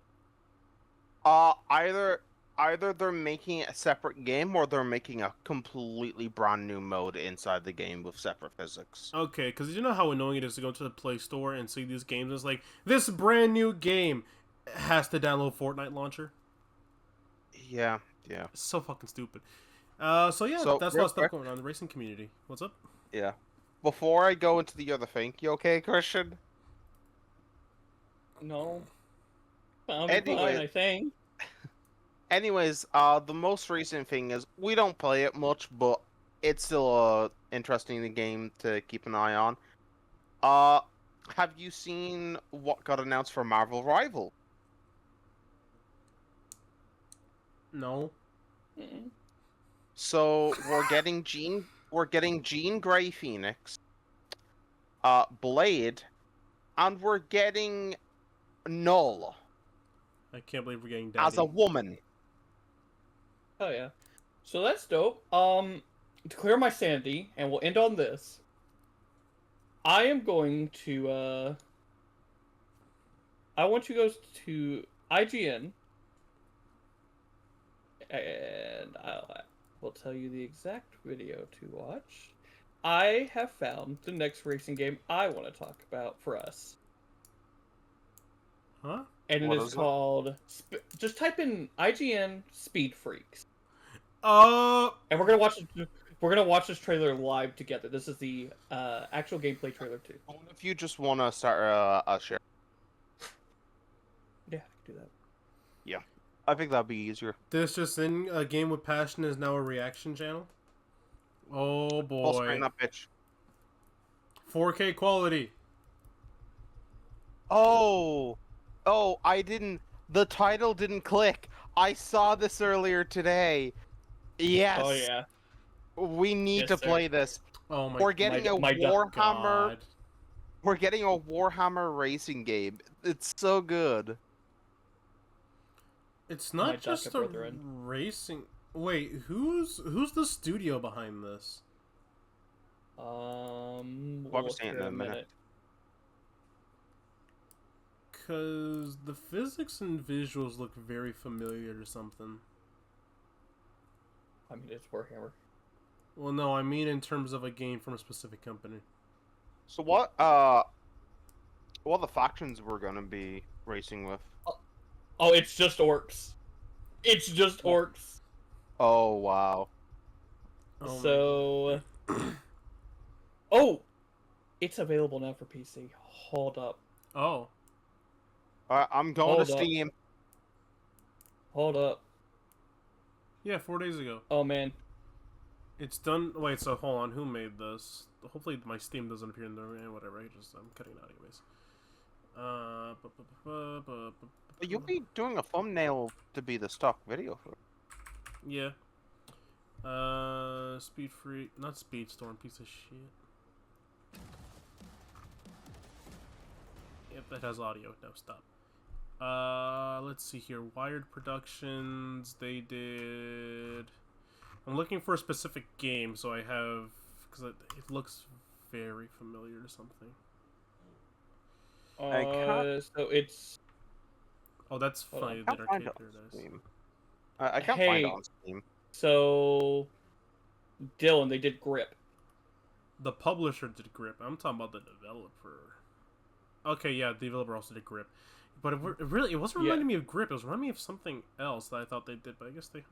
Either they're making it a separate game or they're making a completely brand new mode inside the game with separate physics. Okay, because you know how annoying it is to go to the Play Store and see these games. It's like, this brand new game has to download Fortnite launcher. Yeah. It's so fucking stupid. That's a lot of stuff going on in the racing community. What's up? Yeah. Before I go into the other thing, you okay, Christian? No. Fine, Anyway. I think. Anyways, the most recent thing is we don't play it much, but it's still a interesting game to keep an eye on. Have you seen what got announced for Marvel Rival? No. Mm-mm. So we're getting Jean Grey Phoenix, Blade, and we're getting Null I can't believe we're getting Daddy. as a woman. Oh yeah. So that's dope. To clear my sanity, and we'll end on this. I am going to I want you to go to IGN, and I will tell you the exact video to watch. I have found the next racing game I want to talk about for us. Huh? And What it is is it? called... just type in IGN Speed Freaks. Uh, And we're gonna watch it. We're gonna watch this trailer live together. This is the actual gameplay trailer too. What if you just want to start a share? Yeah, I can do that. Yeah, I think that'd be easier. This just in, a game with passion is now a reaction channel. Oh Full screen boy, that bitch. 4K quality. Oh, I didn't. The title didn't click. I saw this earlier today. Yes. Oh yeah. We need Yes, to sir. play this. Oh my, We're getting a my Warhammer. God. We're getting a Warhammer racing game. It's so good. It's My not just DACA a brethren. racing. Wait, who's the studio behind this? We'll We'll see it look in a in minute. Cause the physics and visuals look very familiar to something. I mean, it's Warhammer. Well, no, I mean in terms of a game from a specific company. So what the factions we're gonna be racing with? Oh, it's just orcs. It's just orcs. Oh wow. Oh So, oh, it's available now for PC. Hold up. Oh. I'm going Hold to up. Steam. Hold up. Yeah, 4 days ago. Oh man. It's done. Wait, so hold on. Who made this? Hopefully my Steam doesn't appear in the whatever. I'm cutting it out anyways. You'll be doing a thumbnail to be the stock video for. Yeah. Speed free, not Speedstorm, piece of shit. Yep, that has audio. No, stop. Let's see here. Wired Productions. They did. I'm looking for a specific game, so I have because it looks very familiar to something. So it's. Oh, that's Hold on. funny. I can't That find Arcade it on Paradise. Steam. I can't Hey. find it on Steam. So, Dylan, they did Grip. The publisher did Grip. I'm talking about the developer. Okay, yeah, the developer also did Grip. But it wasn't reminding me of Grip. It was reminding me of something else that I thought they did, but I guess they...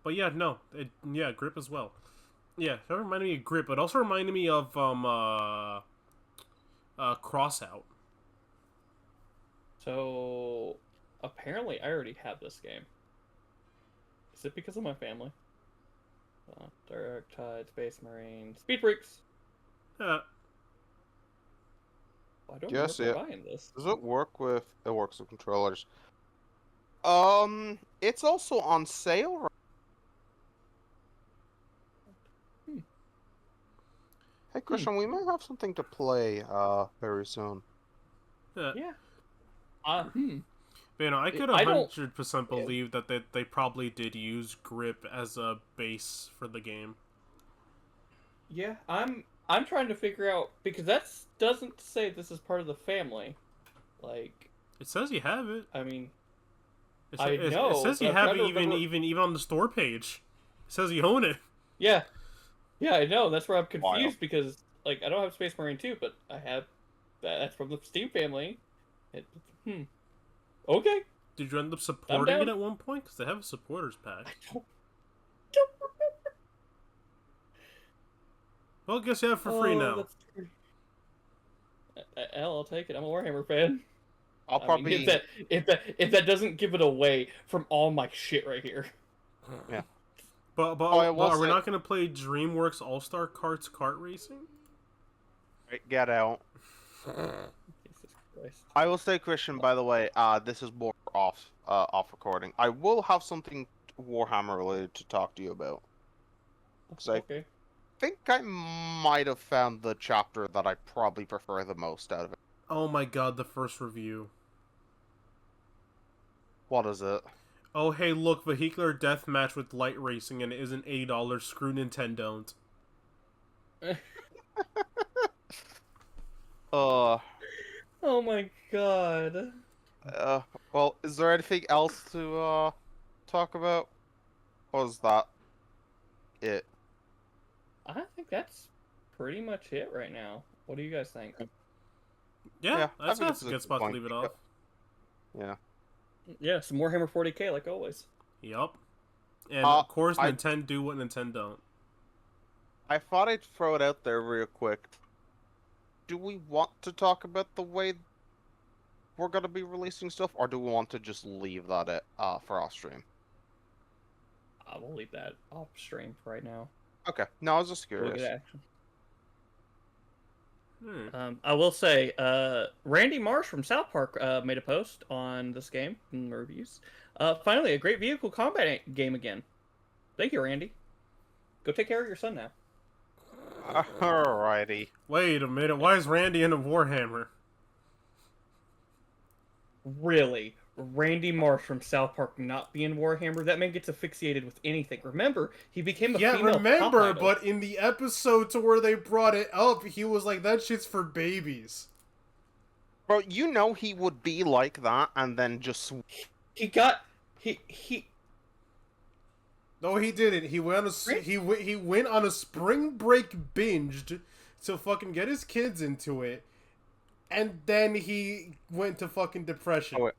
But yeah, no. Yeah, Grip as well. Yeah, that reminded me of Grip, but also reminded me of, Crossout. So, apparently, I already have this game. Is it because of my family? Dark Tide, Space Marine, Speed Freaks. Yeah. I don't Yes, remember buying this. Does it work with? It works with controllers. It's also on sale. Hey, Christian, we might have something to play very soon. Yeah. Yeah. But, you know, I could I don't- 100% believe that they probably did use Grip as a base for the game. Yeah, I'm trying to figure out because that doesn't say this is part of the family. Like, It says you have it. I mean, It know, says but you I'm have trying it to remember- even on the store page. It says you own it. yeah, I know. That's where I'm confused because like I don't have Space Marine 2, but I have that's from the Steam family. Okay. Did you end up supporting down. it at one point? Because they have a supporters pack. Don't remember. Well, I guess you have it for free now. That's true. I'll take it. I'm a Warhammer fan. I'll I probably. mean, if that doesn't give it away from all my shit right here. Yeah. But I will are we say- not going to play DreamWorks All-Star Karts kart racing? Get out. Jesus Christ. I will say, Christian. By the way, this is more off recording. I will have something Warhammer related to talk to you about. Because I Okay. think I might have found the chapter that I probably prefer the most out of it. Oh my god, the first review. What is it? Oh hey, look, vehicular death match with light racing and it isn't $80. Screw Nintendo. Oh my god. Well, is there anything else to talk about? Or is that it? I think that's pretty much it right now. What do you guys think? Yeah, I that's, think that's it's a a good spot to point. leave it off. Yeah. Yeah, some Warhammer 40k like always. Yup. And Uh, of course, I- Nintendo do what Nintendo don't. I thought I'd throw it out there real quick. Do we want to talk about the way we're gonna be releasing stuff, or do we want to just leave that for off stream? I will leave that off stream for right now. Okay. No, I was just We'll curious. get action. I will say, Randy Marsh from South Park made a post on this game in the reviews. Finally, a great vehicle combat game again. Thank you, Randy. Go take care of your son now. Alrighty. Wait a minute. Why is Randy in a Warhammer? Really? Randy Marsh from South Park not being Warhammer? That man gets asphyxiated with anything. Remember, he became a female top idol. But in the episode to where they brought it up, he was like, that shit's for babies. Bro, you know he would be like that and then just... He No, he didn't. He went on a he went on a spring break binge to fucking get his kids into it, and then he went to fucking depression. Oh,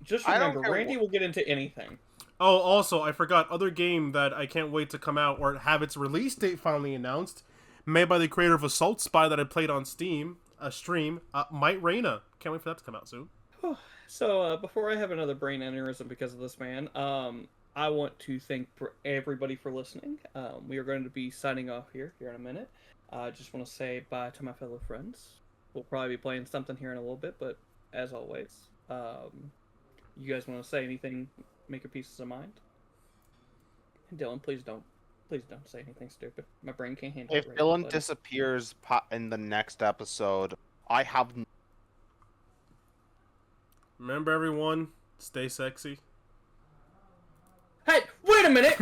Just remember, Randy will get into anything. Oh, also, I forgot, other game that I can't wait to come out or have its release date finally announced, made by the creator of Assault Spy that I played on Steam, a stream, Might Reina. Can't wait for that to come out soon. So, before I have another brain aneurysm because of this man, I want to thank everybody for listening. We are going to be signing off here in a minute. I just want to say bye to my fellow friends. We'll probably be playing something here in a little bit, but as always, you guys want to say anything, make your pieces of mind? And Dylan, please don't say anything stupid. My brain can't handle it. If Dylan disappears in the next episode, I have... Remember, everyone, stay sexy. Hey, wait a minute!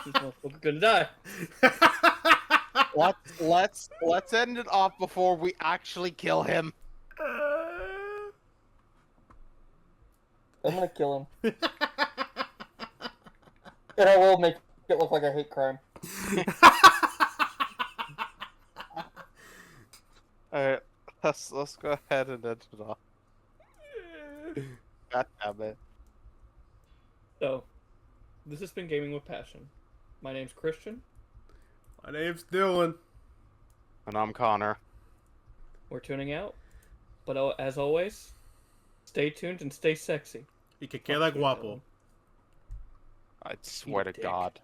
This motherfucker's gonna die. Let's end it off before we actually kill him. I'm gonna kill him. And I will make it look like a hate crime. Alright, let's go ahead and end it off. God damn it. So, this has been Gaming with Passion. My name's Christian. My name's Dylan. And I'm Connor. We're tuning out. But as always, stay tuned and stay sexy. Y que queda guapo. I swear to God.